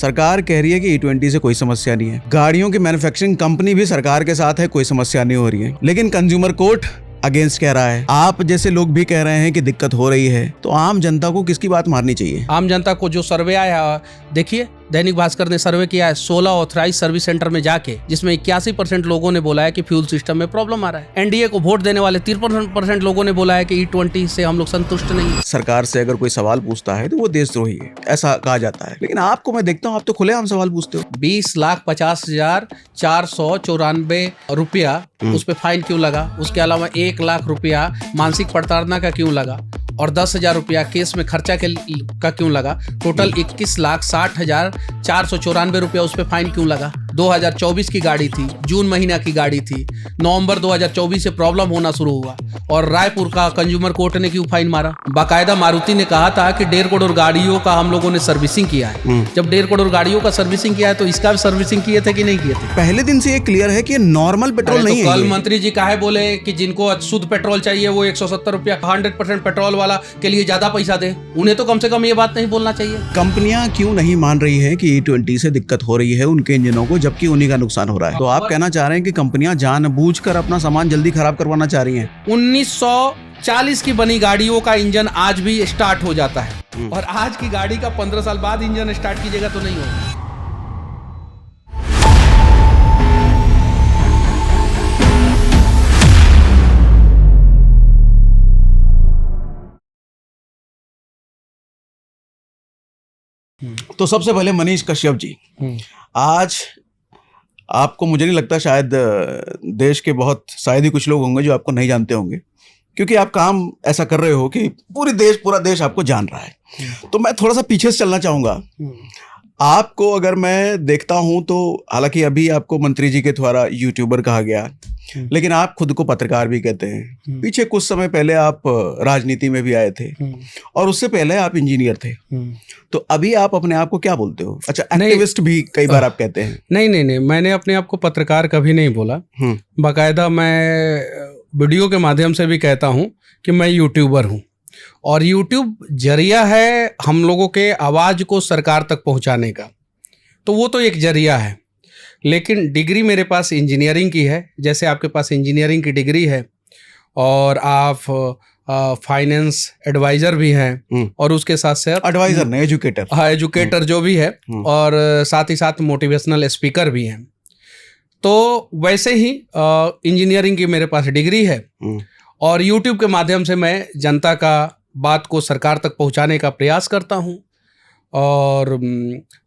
सरकार कह रही है कि E20 से कोई समस्या नहीं है, गाड़ियों की मैन्युफैक्चरिंग कंपनी भी सरकार के साथ है, कोई समस्या नहीं हो रही है, लेकिन कंज्यूमर कोर्ट अगेंस्ट कह रहा है। आप जैसे लोग भी कह रहे हैं कि दिक्कत हो रही है, तो आम जनता को किसकी बात माननी चाहिए? आम जनता को जो सर्वे आया, देखिए दैनिक भास्कर ने सर्वे किया है 16 ऑथराइज सर्विस सेंटर में जाके, जिसमें 81% लोगों ने बोला है कि फ्यूल सिस्टम में प्रॉब्लम आ रहा है। एनडीए को वोट देने वाले 53% लोगों ने बोला है कि E20 से हम लोग संतुष्ट नहीं है। सरकार से अगर कोई सवाल पूछता है तो वो देशद्रोही है, ऐसा कहा जाता है, लेकिन आपको मैं देखता हूँ आप तो खुलेआम सवाल पूछते हो। 20,50,494 रुपया उस पे फाइन क्यों लगा? उसके अलावा 1 लाख रुपया मानसिक प्रताड़ना का क्यों लगा? और 10,000 रुपया केस में खर्चा का क्यों लगा? टोटल 21,60,494 रुपया उस पे फाइन क्यों लगा? 2024 की गाड़ी थी, जून महीना की गाड़ी थी, नवंबर 2024 से प्रॉब्लम होना शुरू हुआ और रायपुर का कंज्यूमर कोर्ट ने क्यों फाइन मारा? बाकायदा मारुति ने कहा था कि 1.5 करोड़ गाड़ियों का हम लोगों ने सर्विसिंग किया है। जब 1.5 करोड़ गाड़ियों का सर्विसिंग किया है तो इसका भी सर्विसिंग किए थे कि नहीं किए थे? पहले दिन से ये क्लियर है कि नॉर्मल पेट्रोल नहीं है। कल मंत्री जी काहे बोले कि जिनको शुद्ध पेट्रोल चाहिए वो 170 रुपया 100% पेट्रोल वाला के लिए ज्यादा पैसा दे? उन्हें तो कम से कम ये बात नहीं बोलना चाहिए। कंपनियां क्यों नहीं मान रही है कि E20 से दिक्कत हो रही है उनके इंजनों को, जबकि उन्हीं का नुकसान हो रहा है? तो आप कहना चाह रहे हैं कि कंपनियां जानबूझकर अपना सामान जल्दी खराब करवाना चाह रही हैं? 1940 की बनी गाड़ियों का इंजन आज भी स्टार्ट हो जाता है और आज की गाड़ी का 15 साल बाद इंजन स्टार्ट कीजिएगा तो नहीं होगा। तो सबसे पहले मनीष कश्यप जी, आज आपको मुझे नहीं लगता, शायद देश के शायद ही कुछ लोग होंगे जो आपको नहीं जानते होंगे, क्योंकि आप काम ऐसा कर रहे हो कि पूरा देश आपको जान रहा है। तो मैं थोड़ा सा पीछे से चलना चाहूंगा। आपको अगर मैं देखता हूं तो हालांकि अभी आपको मंत्री जी के द्वारा यूट्यूबर कहा गया, लेकिन आप खुद को पत्रकार भी कहते हैं। पीछे कुछ समय पहले आप राजनीति में भी आए थे और उससे पहले आप इंजीनियर थे। तो अभी आप अपने आप को क्या बोलते हो? अच्छा, एक्टिविस्ट भी कई बार आप कहते हैं। नहीं, मैंने अपने आप को पत्रकार कभी नहीं बोला। बाकायदा मैं वीडियो के माध्यम से भी कहता हूँ कि मैं यूट्यूबर हूँ और यूट्यूब जरिया है हम लोगों के आवाज़ को सरकार तक पहुँचाने का, तो वो तो एक जरिया है। लेकिन डिग्री मेरे पास इंजीनियरिंग की है, जैसे आपके पास इंजीनियरिंग की डिग्री है और आप फाइनेंस एडवाइज़र भी हैं और उसके साथ साथ एडवाइज़र नहीं, एजुकेटर। हाँ, एजुकेटर जो भी है और साथ ही साथ मोटिवेशनल स्पीकर भी हैं। तो वैसे ही इंजीनियरिंग की मेरे पास डिग्री है और यूट्यूब के माध्यम से मैं जनता का बात को सरकार तक पहुंचाने का प्रयास करता हूं। और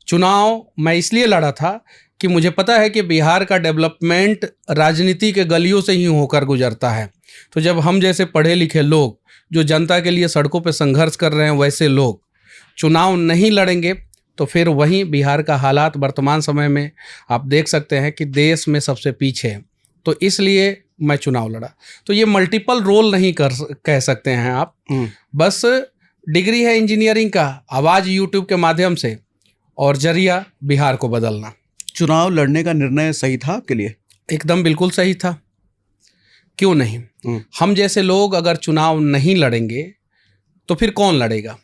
चुनाव मैं इसलिए लड़ा था कि मुझे पता है कि बिहार का डेवलपमेंट राजनीति के गलियों से ही होकर गुजरता है। तो जब हम जैसे पढ़े लिखे लोग जो जनता के लिए सड़कों पर संघर्ष कर रहे हैं, वैसे लोग चुनाव नहीं लड़ेंगे तो फिर वहीं बिहार का हालात वर्तमान समय में आप देख सकते हैं कि देश में सबसे पीछे है। तो इसलिए मैं चुनाव लड़ा। तो ये मल्टीपल रोल नहीं कह सकते हैं आप। बस डिग्री है इंजीनियरिंग का, आवाज़ यूट्यूब के माध्यम से और जरिया बिहार को बदलना। चुनाव लड़ने का निर्णय सही था आपके लिए? एकदम बिल्कुल सही था। क्यों नहीं? हम जैसे लोग अगर चुनाव नहीं लड़ेंगे तो फिर कौन लड़ेगा?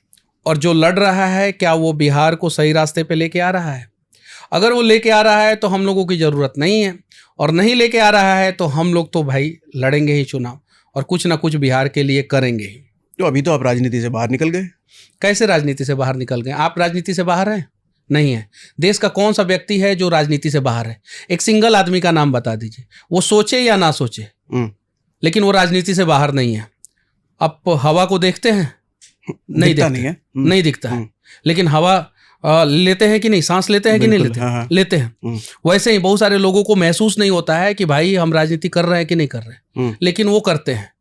और जो लड़ रहा है क्या वो बिहार को सही रास्ते पे लेके आ रहा है? अगर वो लेके आ रहा है तो हम लोगों की ज़रूरत नहीं है, और नहीं लेके आ रहा है तो हम लोग तो भाई लड़ेंगे ही चुनाव और कुछ ना कुछ बिहार के लिए करेंगे ही। तो अभी तो आप राजनीति से बाहर निकल गए। कैसे राजनीति से बाहर निकल गए? आप राजनीति से बाहर हैं? नहीं है। देश का कौन सा व्यक्ति है जो राजनीति से बाहर है? एक सिंगल आदमी का नाम बता दीजिए, वो सोचे या ना सोचे, लेकिन वो राजनीति से बाहर नहीं है। आप हवा को देखते हैं? नहीं दिखता है। नहीं दिखता है, लेकिन हवा लेते हैं कि नहीं? सांस लेते हैं कि नहीं लेते? हाँ। लेते हैं। वैसे ही बहुत सारे लोगों को महसूस नहीं होता है कि भाई हम राजनीति कर रहे हैं कि नहीं कर रहे हैं, लेकिन वो करते हैं।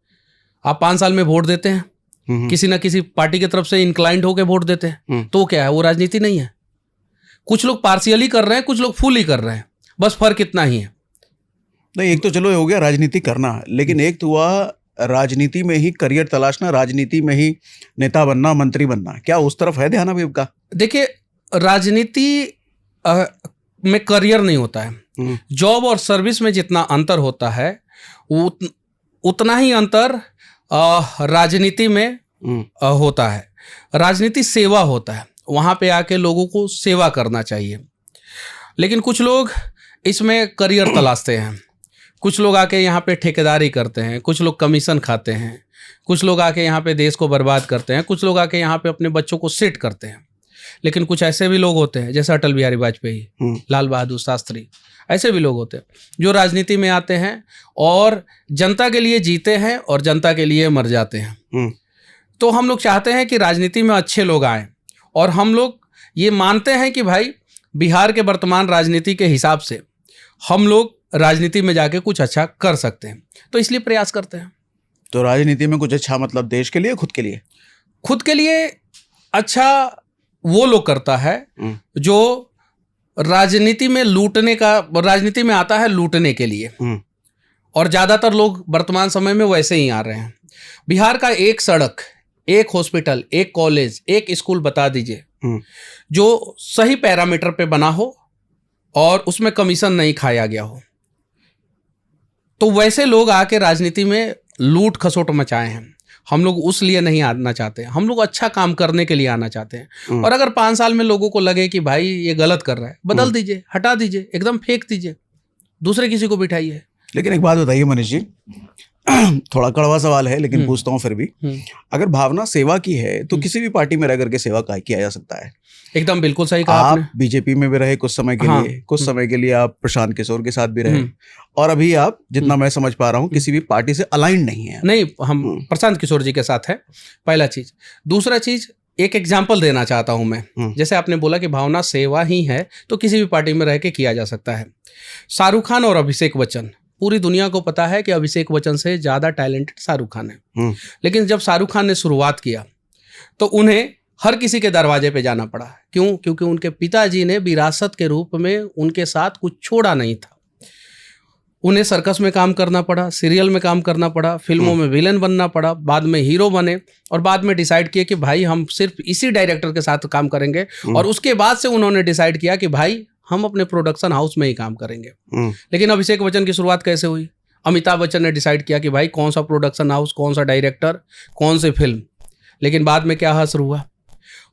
आप 5 साल में वोट देते हैं, किसी ना किसी पार्टी की तरफ से इंक्लाइंड होकर वोट देते हैं, तो क्या है? वो राजनीति नहीं है। कुछ लोग पार्शियली कर रहे हैं, कुछ लोग फुली कर रहे हैं, बस फर्क इतना ही है। नहीं, एक तो चलो हो गया राजनीति करना, लेकिन एक तो हुआ राजनीति में ही करियर तलाशना, राजनीति में ही नेता बनना, मंत्री बनना। क्या उस तरफ है ध्यान अभी आपका? देखिए, राजनीति में करियर नहीं होता है। जॉब और सर्विस में जितना अंतर होता है उतना ही अंतर राजनीति में होता है। राजनीति सेवा होता है वहाँ पे आके लोगों को सेवा करना चाहिए। लेकिन कुछ लोग इसमें करियर तलाशते हैं, कुछ लोग आके यहाँ पे ठेकेदारी करते हैं, कुछ लोग कमीशन खाते हैं, कुछ लोग आके यहाँ पे देश को बर्बाद करते हैं, कुछ लोग आके यहाँ पे अपने बच्चों को सेट करते हैं। लेकिन कुछ ऐसे भी लोग होते हैं जैसे अटल बिहारी वाजपेयी, लाल बहादुर शास्त्री, ऐसे भी लोग होते हैं जो राजनीति में आते हैं और जनता के लिए जीते हैं और जनता के लिए मर जाते हैं। तो हम लोग चाहते हैं कि राजनीति में अच्छे लोग आएँ, और हम लोग ये मानते हैं कि भाई बिहार के वर्तमान राजनीति के हिसाब से हम लोग राजनीति में जाके कुछ अच्छा कर सकते हैं, तो इसलिए प्रयास करते हैं। तो राजनीति में कुछ अच्छा मतलब देश के लिए, खुद के लिए? खुद के लिए अच्छा वो लोग करता है जो राजनीति में राजनीति में आता है लूटने के लिए, और ज्यादातर लोग वर्तमान समय में वैसे ही आ रहे हैं। बिहार का एक सड़क, एक हॉस्पिटल, एक कॉलेज, एक स्कूल बता दीजिए जो सही पैरामीटर पे बना हो और उसमें कमीशन नहीं खाया गया हो। तो वैसे लोग आके राजनीति में लूट खसोट मचाए हैं। हम लोग उस लिए नहीं आना चाहते, हम लोग अच्छा काम करने के लिए आना चाहते हैं। और अगर 5 साल में लोगों को लगे कि भाई ये गलत कर रहा है, बदल दीजिए, हटा दीजिए, एकदम फेंक दीजिए, दूसरे किसी को बिठाइए। लेकिन एक बात बताइए मनीष जी, थोड़ा कड़वा सवाल है लेकिन पूछता हूँ फिर भी, अगर भावना सेवा की है तो किसी भी पार्टी में रह करके सेवा किया जा सकता है। एकदम बिल्कुल सही कहा आप आपने। बीजेपी में भी रहे कुछ समय के लिए, कुछ समय के लिए आप प्रशांत किशोर के साथ भी रहे, और अभी आप जितना मैं समझ पा रहा हूँ किसी भी पार्टी से अलाइंड नहीं है। नहीं, हम प्रशांत किशोर जी के साथ है, पहला चीज। दूसरा चीज, एक एग्जाम्पल देना चाहता हूं मैं। जैसे आपने बोला कि भावना सेवा ही है तो किसी भी पार्टी में रह के किया जा सकता है। शाहरुख खान और अभिषेक बच्चन, पूरी दुनिया को पता है कि अभिषेक बच्चन से ज्यादा टैलेंटेड शाहरुख खान है। लेकिन जब शाहरुख खान ने शुरुआत किया तो उन्हें हर किसी के दरवाजे पे जाना पड़ा। क्यों? क्योंकि उनके पिताजी ने विरासत के रूप में उनके साथ कुछ छोड़ा नहीं था। उन्हें सर्कस में काम करना पड़ा, सीरियल में काम करना पड़ा, फिल्मों में विलेन बनना पड़ा, बाद में हीरो बने, और बाद में डिसाइड किए कि भाई हम सिर्फ इसी डायरेक्टर के साथ काम करेंगे। और उसके बाद से उन्होंने डिसाइड किया कि भाई हम अपने प्रोडक्शन हाउस में ही काम करेंगे। लेकिन अभिषेक बच्चन की शुरुआत कैसे हुई? अमिताभ बच्चन ने डिसाइड किया कि भाई कौन सा प्रोडक्शन हाउस, कौन सा डायरेक्टर, कौन सी फिल्म। लेकिन बाद में क्या असर हुआ?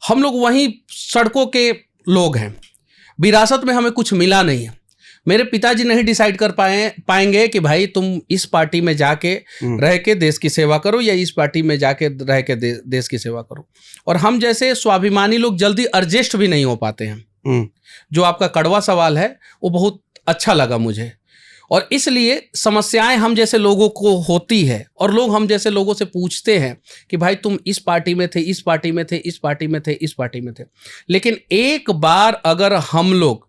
हम लोग वहीं सड़कों के लोग हैं, विरासत में हमें कुछ मिला नहीं है। मेरे पिताजी नहीं डिसाइड कर पाएंगे कि भाई तुम इस पार्टी में जाके रह के देश की सेवा करो या इस पार्टी में जाके रह के देश की सेवा करो। और हम जैसे स्वाभिमानी लोग जल्दी एडजस्ट भी नहीं हो पाते हैं। जो आपका कड़वा सवाल है वो बहुत अच्छा लगा मुझे, और इसलिए समस्याएं हम जैसे लोगों को होती है, और लोग हम जैसे लोगों से पूछते हैं कि भाई तुम इस पार्टी में थे, इस पार्टी में थे, इस पार्टी में थे, इस पार्टी में थे। लेकिन एक बार अगर हम लोग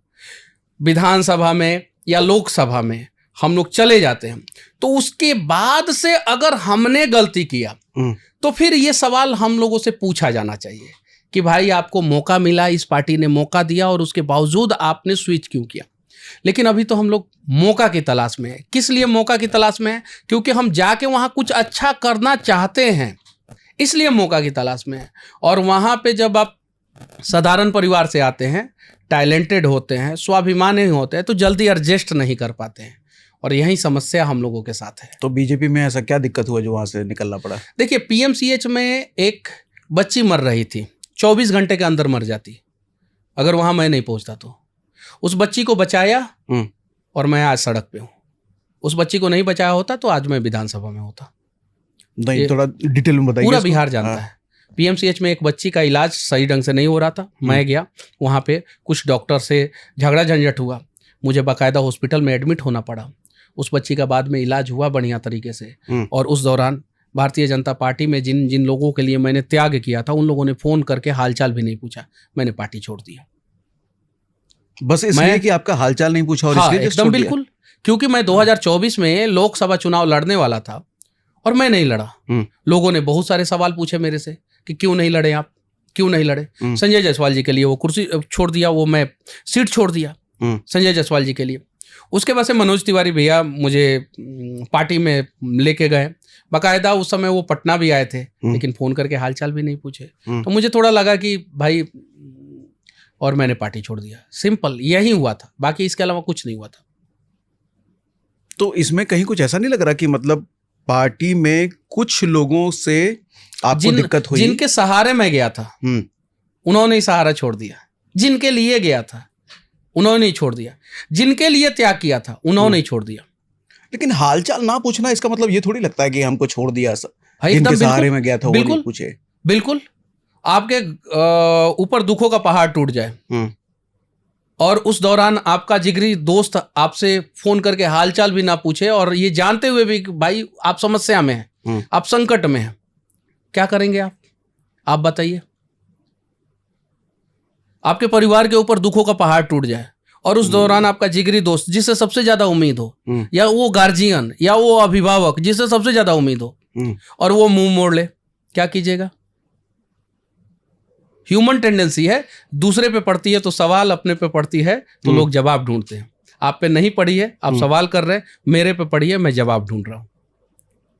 विधानसभा में या लोकसभा में हम लोग चले जाते हैं तो उसके बाद से अगर हमने गलती किया तो फिर ये सवाल हम लोगों से पूछा जाना चाहिए कि भाई आपको मौका मिला, इस पार्टी ने मौका दिया और उसके बावजूद आपने स्विच क्यों किया। लेकिन अभी तो हम लोग मौका की तलाश में है। किस लिए मौका की तलाश में है? क्योंकि हम जाके वहां कुछ अच्छा करना चाहते हैं, इसलिए मौका की तलाश में है। और वहां पे जब आप साधारण परिवार से आते हैं, टैलेंटेड होते हैं, स्वाभिमानी होते हैं, तो जल्दी एडजस्ट नहीं कर पाते हैं, और यही समस्या हम लोगों के साथ है। तो बीजेपी में ऐसा क्या दिक्कत हुआ जो वहां से निकलना पड़ा? देखिए, पीएमसीएच में एक बच्ची मर रही थी, 24 घंटे के अंदर मर जाती अगर वहां मैं नहीं पहुंचता तो। उस बच्ची को बचाया और मैं आज सड़क पे हूं। उस बच्ची को नहीं बचाया होता तो आज मैं विधानसभा में होता। नहीं, थोड़ा डिटेल में बताइए। पूरा बिहार जानता है। पीएमसीएच में एक बच्ची का इलाज सही ढंग से नहीं हो रहा था, मैं गया वहाँ पे, कुछ डॉक्टर से झगड़ा झंझट हुआ, मुझे बाकायदा हॉस्पिटल में एडमिट होना पड़ा। उस बच्ची का बाद में इलाज हुआ बढ़िया तरीके से, और उस दौरान भारतीय जनता पार्टी में जिन जिन लोगों के लिए मैंने त्याग किया था उन लोगों ने फ़ोन करके हालचाल भी नहीं पूछा, मैंने पार्टी छोड़ दिया। बस इसलिए कि आपका हालचाल नहीं पूछा? और हाँ, इसलिए एकदम बिल्कुल, क्योंकि मैं 2024 में लोकसभा चुनाव लड़ने वाला था और मैं नहीं लड़ा। लोगों ने बहुत सारे सवाल पूछे मेरे से कि क्यों नहीं लड़े आप, क्यों नहीं लड़े। संजय जायसवाल जी के लिए वो कुर्सी छोड़ दिया, वो मैं सीट छोड़ दिया संजय जायसवाल जी के लिए। उसके बाद से मनोज तिवारी भैया मुझे पार्टी में लेके गए, बाकायदा उस समय वो पटना भी आए थे, लेकिन फ़ोन करके हालचाल भी नहीं पूछे। तो मुझे थोड़ा लगा कि भाई, और मैंने पार्टी छोड़ दिया। सिंपल यही हुआ था, बाकी इसके अलावा कुछ नहीं हुआ था। तो इसमें कहीं कुछ ऐसा नहीं लग रहा कि मतलब पार्टी में कुछ लोगों से आपको दिक्कत हुई? जिनके सहारे मैं गया था उन्होंने ही सहारा छोड़ दिया। जिनके लिए गया था उन्होंने ही छोड़ दिया, जिनके लिए त्याग किया था उन्होंने ही छोड़ दिया। लेकिन हालचाल ना पूछना इसका मतलब ये थोड़ी लगता है कि हमको छोड़ दिया, हाँ, जिनके एकदम सहारे बिल्कुल, में गया था वो बिल्कुल, नहीं पूछे। बिल्कुल। आपके ऊपर दुखों का पहाड़ टूट जाए और उस दौरान आपका जिगरी दोस्त आपसे फोन करके हालचाल भी ना पूछे, और ये जानते हुए भी कि भाई आप समस्या में हैं, आप संकट में हैं, क्या करेंगे आप बताइए। आपके परिवार के ऊपर दुखों का पहाड़ टूट जाए और उस दौरान आपका जिगरी दोस्त जिससे सबसे ज्यादा उम्मीद हो, या वो गार्जियन या वो अभिभावक जिससे सबसे ज्यादा उम्मीद हो, और वो मुंह मोड़ ले, क्या कीजिएगा। ह्यूमन टेंडेंसी है, दूसरे पे पड़ती है तो सवाल, अपने पे पड़ती है तो लोग जवाब ढूंढते हैं। आप पे नहीं पड़ी है, आप सवाल कर रहे हैं, मेरे पे पड़ी है, मैं जवाब ढूंढ रहा हूं।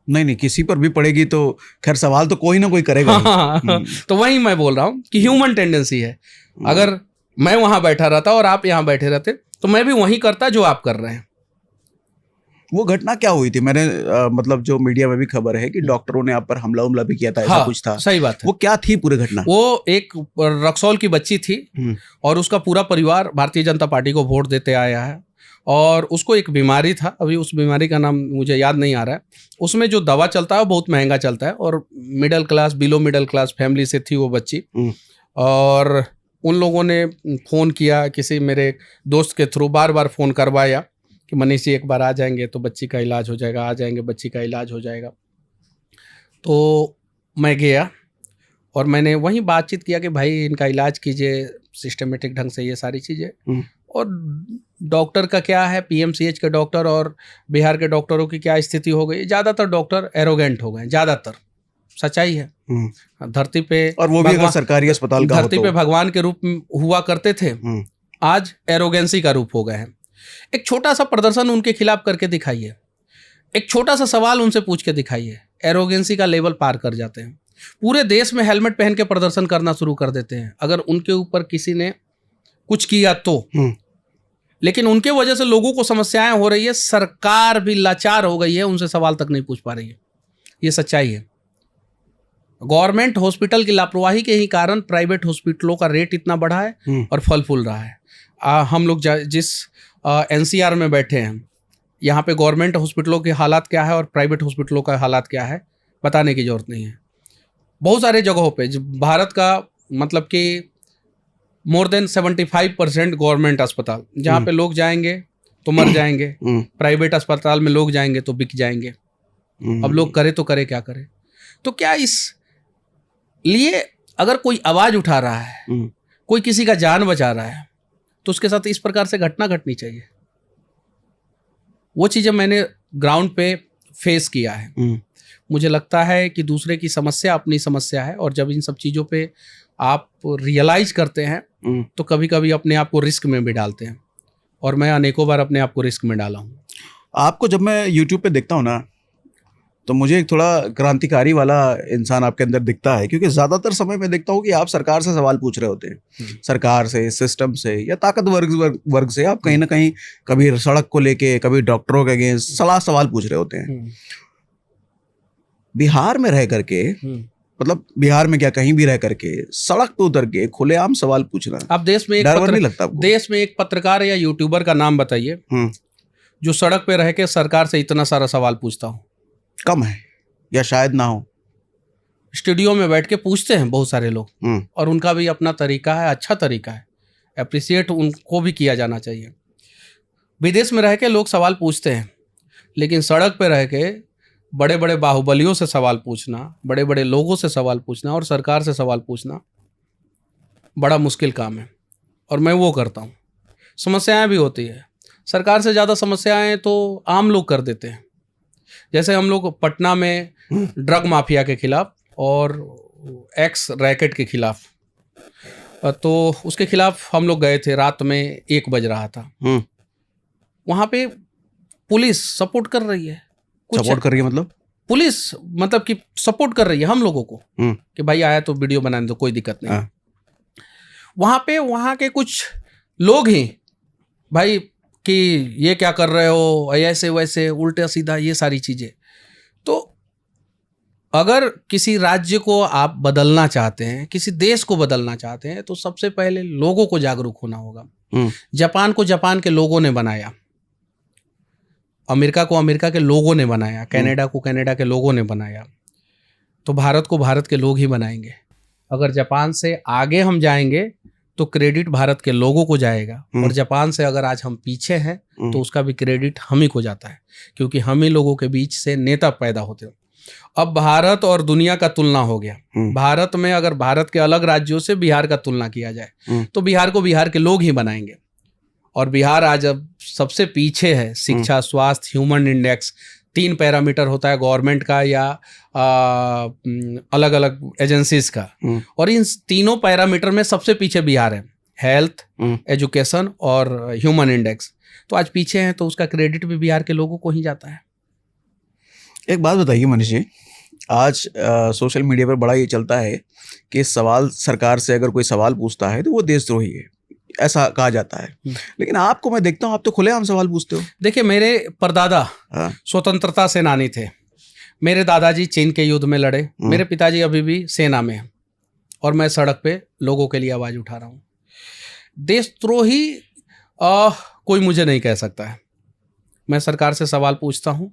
नहीं, किसी पर भी पड़ेगी तो खैर सवाल तो कोई ना कोई करेगा ही। हाँ, तो वही मैं बोल रहा हूं कि ह्यूमन टेंडेंसी है। अगर मैं वहां बैठा रहता और आप यहां बैठे रहते तो मैं भी वही करता जो आप कर रहे हैं। वो घटना क्या हुई थी? मैंने मतलब जो मीडिया में भी खबर है कि डॉक्टरों ने आप पर हमला भी किया था, ऐसा हाँ, कुछ था। सही बात है। वो क्या थी पूरी घटना? वो एक रक्सौल की बच्ची थी और उसका पूरा परिवार भारतीय जनता पार्टी को वोट देते आया है, और उसको एक बीमारी था, अभी उस बीमारी का नाम मुझे याद नहीं आ रहा है। उसमें जो दवा चलता है वो बहुत महंगा चलता है, और middle class, below middle class family से थी वो बच्ची। और उन लोगों ने फ़ोन किया, किसी मेरे दोस्त के थ्रू बार बार फ़ोन करवाया कि मनीष जी एक बार आ जाएंगे तो बच्ची का इलाज हो जाएगा, आ जाएंगे बच्ची का इलाज हो जाएगा। तो मैं गया और मैंने वहीं बातचीत किया कि भाई इनका इलाज कीजिए सिस्टमेटिक ढंग से, ये सारी चीज़ें। और डॉक्टर का क्या है, पीएमसीएच के डॉक्टर और बिहार के डॉक्टरों की क्या स्थिति हो गई, ज़्यादातर डॉक्टर एरोगेंट हो गए, ज़्यादातर, सच्चाई है। धरती पे, और वो भी अगर सरकारी अस्पताल का हो धरती पे भगवान के रूप में हुआ करते थे, आज एरोगेंसी का रूप हो गए हैं। एक छोटा सा प्रदर्शन उनके खिलाफ करके दिखाइए, एक छोटा सा सवाल उनसे पूछ के दिखाइए, एरोगेंसी का लेवल पार कर जाते हैं। पूरे देश में हेलमेट पहन के प्रदर्शन करना शुरू कर देते हैं अगर उनके ऊपर किसी ने कुछ किया तो। लेकिन उनके वजह से लोगों को समस्याएं हो रही है, सरकार भी लाचार हो गई है, उनसे सवाल तक नहीं पूछ पा रही है। ये सच्चाई है। गवर्नमेंट हॉस्पिटल की लापरवाही के ही कारण प्राइवेट हॉस्पिटलों का रेट इतना बढ़ा है और फल फूल रहा है। हम लोग जिस एनसीआर में बैठे हैं, यहाँ पे गवर्नमेंट हॉस्पिटलों के हालात क्या है और प्राइवेट हॉस्पिटलों का हालात क्या है बताने की जरूरत नहीं है। बहुत सारे जगहों पे भारत का मतलब कि मोर देन 75% गवर्नमेंट अस्पताल, जहाँ पे लोग जाएंगे तो मर जाएंगे, प्राइवेट अस्पताल में लोग जाएंगे तो बिक जाएंगे। अब लोग करे तो करे क्या करे। तो क्या इस लिए अगर कोई आवाज उठा रहा है, कोई किसी का जान बचा रहा है, तो उसके साथ इस प्रकार से घटना घटनी चाहिए। वो चीज़ें मैंने ग्राउंड पे फेस किया है। मुझे लगता है कि दूसरे की समस्या अपनी समस्या है, और जब इन सब चीज़ों पे आप रियलाइज करते हैं तो कभी कभी अपने आप को रिस्क में भी डालते हैं, और मैं अनेकों बार अपने आप को रिस्क में डाला हूँ। आपको जब मैं यूट्यूब पे देखता हूँ ना, तो मुझे एक थोड़ा क्रांतिकारी वाला इंसान आपके अंदर दिखता है, क्योंकि ज़्यादातर समय मैं देखता हूँ कि आप सरकार से सवाल पूछ रहे होते हैं, सरकार से, सिस्टम से, या ताकतवर वर्ग से। आप कहीं ना कहीं कभी सड़क को लेके, कभी डॉक्टरों के अगेंस्ट सवाल पूछ रहे होते हैं। बिहार में रह करके, मतलब बिहार में क्या, कहीं भी रह करके सड़क पे उतर के खुलेआम सवाल पूछना, अब देश में डर नहीं लगता आपको? देश में एक पत्रकार या यूट्यूबर का नाम बताइए जो सड़क पे रह के सरकार से इतना सारा सवाल पूछता हो। कम है, या शायद ना हो। स्टूडियो में बैठ के पूछते हैं बहुत सारे लोग, और उनका भी अपना तरीका है, अच्छा तरीका है, अप्रिसिएट उनको भी किया जाना चाहिए। विदेश में रह के लोग सवाल पूछते हैं, लेकिन सड़क पे रह के बड़े बड़े बाहुबलियों से सवाल पूछना, बड़े बड़े लोगों से सवाल पूछना और सरकार से सवाल पूछना बड़ा मुश्किल काम है, और मैं वो करता हूँ। समस्याएं भी होती है, सरकार से ज़्यादा समस्याएं तो आम लोग कर देते हैं। जैसे हम लोग पटना में ड्रग माफिया के खिलाफ और एक्स रैकेट के खिलाफ, तो उसके खिलाफ हम लोग गए थे, रात में 1 बज रहा था। वहाँ पे पुलिस सपोर्ट कर रही है। सपोर्ट कर रही है मतलब? पुलिस मतलब कि सपोर्ट कर रही है हम लोगों को कि भाई आया तो वीडियो बनाने दो, कोई दिक्कत नहीं। वहाँ पे वहाँ के कुछ लोग ही भाई कि ये क्या कर रहे हो, ऐसे वैसे, उल्टा सीधा, ये सारी चीज़ें। तो अगर किसी राज्य को आप बदलना चाहते हैं, किसी देश को बदलना चाहते हैं, तो सबसे पहले लोगों को जागरूक होना होगा। जापान को जापान के लोगों ने बनाया, अमेरिका को अमेरिका के लोगों ने बनाया, कनाडा को कनाडा के लोगों ने बनाया, तो भारत को भारत के लोग ही बनाएंगे। अगर जापान से आगे हम जाएंगे तो क्रेडिट भारत के लोगों को जाएगा, और जापान से अगर आज हम पीछे हैं तो उसका भी क्रेडिट हम ही को जाता है, क्योंकि हम ही लोगों के बीच से नेता पैदा होते हैं। अब भारत और दुनिया का तुलना हो गया। भारत में अगर भारत के अलग राज्यों से बिहार का तुलना किया जाए तो बिहार को बिहार के लोग ही बनाएंगे, और बिहार आज अब सबसे पीछे है। शिक्षा, स्वास्थ्य, ह्यूमन इंडेक्स, 3 पैरामीटर होता है गवर्नमेंट का या अलग अलग एजेंसीज का, और इन तीनों पैरामीटर में सबसे पीछे बिहार है। हेल्थ, एजुकेशन और ह्यूमन इंडेक्स, तो आज पीछे हैं, तो उसका क्रेडिट भी बिहार के लोगों को ही जाता है। एक बात बताइए मनीष जी, आज सोशल मीडिया पर बड़ा ये चलता है कि सवाल सरकार से अगर कोई सवाल पूछता है तो वो देशद्रोही है, ऐसा कहा जाता है। लेकिन आपको मैं देखता हूँ आप तो खुलेआम सवाल पूछते हो। देखिए, मेरे परदादा स्वतंत्रता सेनानी थे, मेरे दादाजी चीन के युद्ध में लड़े, मेरे पिताजी अभी भी सेना में हैं, और मैं सड़क पे लोगों के लिए आवाज़ उठा रहा हूँ। देशद्रोही कोई मुझे नहीं कह सकता है। मैं सरकार से सवाल पूछता हूँ,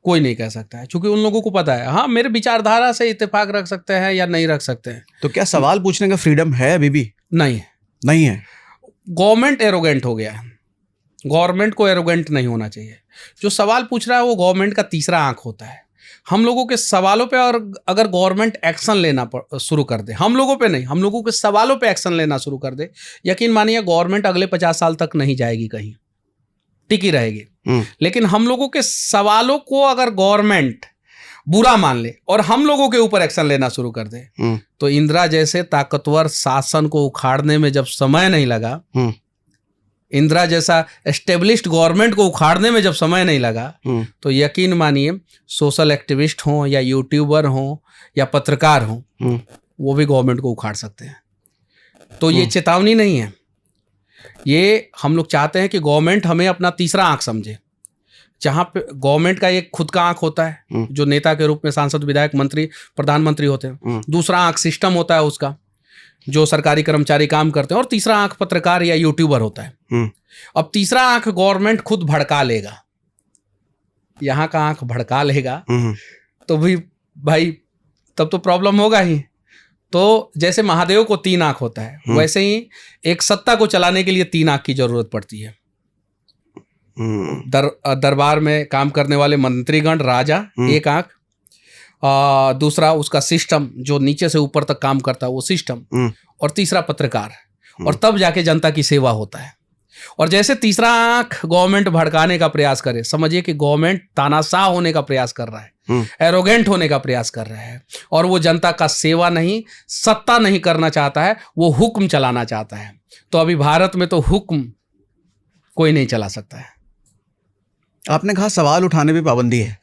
कोई नहीं कह सकता है, क्योंकि उन लोगों को पता है, हाँ मेरे विचारधारा से इत्तेफाक रख सकते हैं या नहीं रख सकते हैं। तो क्या सवाल पूछने का फ्रीडम है अभी भी? नहीं है। गवर्नमेंट एरोगेंट हो गया है, गवर्नमेंट को एरोगेंट नहीं होना चाहिए। जो सवाल पूछ रहा है वो गवर्नमेंट का तीसरा आंख होता है। हम लोगों के सवालों पे और अगर गवर्नमेंट एक्शन लेना शुरू कर दे, हम लोगों पे नहीं, हम लोगों के सवालों पे एक्शन लेना शुरू कर दे, यकीन मानिए गवर्नमेंट अगले 50 साल तक नहीं जाएगी कहीं, टिकी रहेगी। लेकिन हम लोगों के सवालों को अगर गवर्नमेंट बुरा मान ले और हम लोगों के ऊपर एक्शन लेना शुरू कर दे, तो इंदिरा जैसे ताकतवर शासन को उखाड़ने में जब समय नहीं लगा, इंदिरा जैसा एस्टेब्लिश्ड गवर्नमेंट को उखाड़ने में जब समय नहीं लगा, तो यकीन मानिए सोशल एक्टिविस्ट हों या यूट्यूबर हों या पत्रकार हों, वो भी गवर्नमेंट को उखाड़ सकते हैं। तो ये चेतावनी नहीं है, ये हम लोग चाहते हैं कि गवर्नमेंट हमें अपना तीसरा आंख समझे। जहाँ पे गवर्नमेंट का एक खुद का आंख होता है, जो नेता के रूप में सांसद, विधायक, मंत्री, प्रधानमंत्री होते हैं। दूसरा आंख सिस्टम होता है उसका, जो सरकारी कर्मचारी काम करते हैं, और तीसरा आंख पत्रकार या यूट्यूबर होता है। अब तीसरा आंख गवर्नमेंट खुद भड़का लेगा, यहाँ का आंख भड़का लेगा तो भी भाई तब तो प्रॉब्लम होगा ही। तो जैसे महादेव को 3 आंख होता है, वैसे ही एक सत्ता को चलाने के लिए 3 आंख की जरूरत पड़ती है। दरबार में काम करने वाले मंत्रीगण, राजा एक आंख, दूसरा उसका सिस्टम जो नीचे से ऊपर तक काम करता है वो सिस्टम, और तीसरा पत्रकार, और तब जाके जनता की सेवा होता है। और जैसे तीसरा आंख गवर्नमेंट भड़काने का प्रयास करे, समझिए कि गवर्नमेंट तानाशाह होने का प्रयास कर रहा है, एरोगेंट होने का प्रयास कर रहा है, और वो जनता का सेवा नहीं, सत्ता नहीं करना चाहता है, वो हुक्म चलाना चाहता है। तो अभी भारत में तो हुक्म कोई नहीं चला सकता है। आपने कहा सवाल उठाने पे पाबंदी है,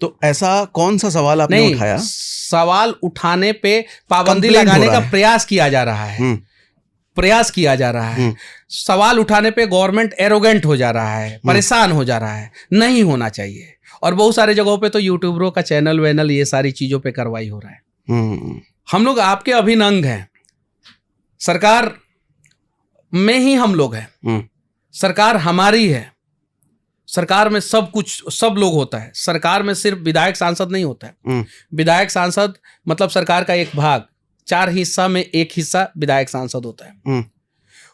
तो ऐसा कौन सा सवाल आपने उठाया? सवाल उठाने पे पाबंदी लगाने का प्रयास किया जा रहा है, प्रयास किया जा रहा है। सवाल उठाने पे गवर्नमेंट एरोगेंट हो जा रहा है, परेशान हो जा रहा है, नहीं होना चाहिए। और बहुत सारे जगहों पे तो यूट्यूबरों का चैनल वैनल ये सारी चीजों पे कार्रवाई हो रहा है। हम लोग आपके अभिन्न अंग हैं, सरकार में ही हम लोग हैं, सरकार हमारी है, सरकार में सब कुछ, सब लोग होता है। सरकार में सिर्फ विधायक सांसद नहीं होता है। विधायक सांसद मतलब सरकार का एक भाग, 4 हिस्सा में एक हिस्सा विधायक सांसद होता है,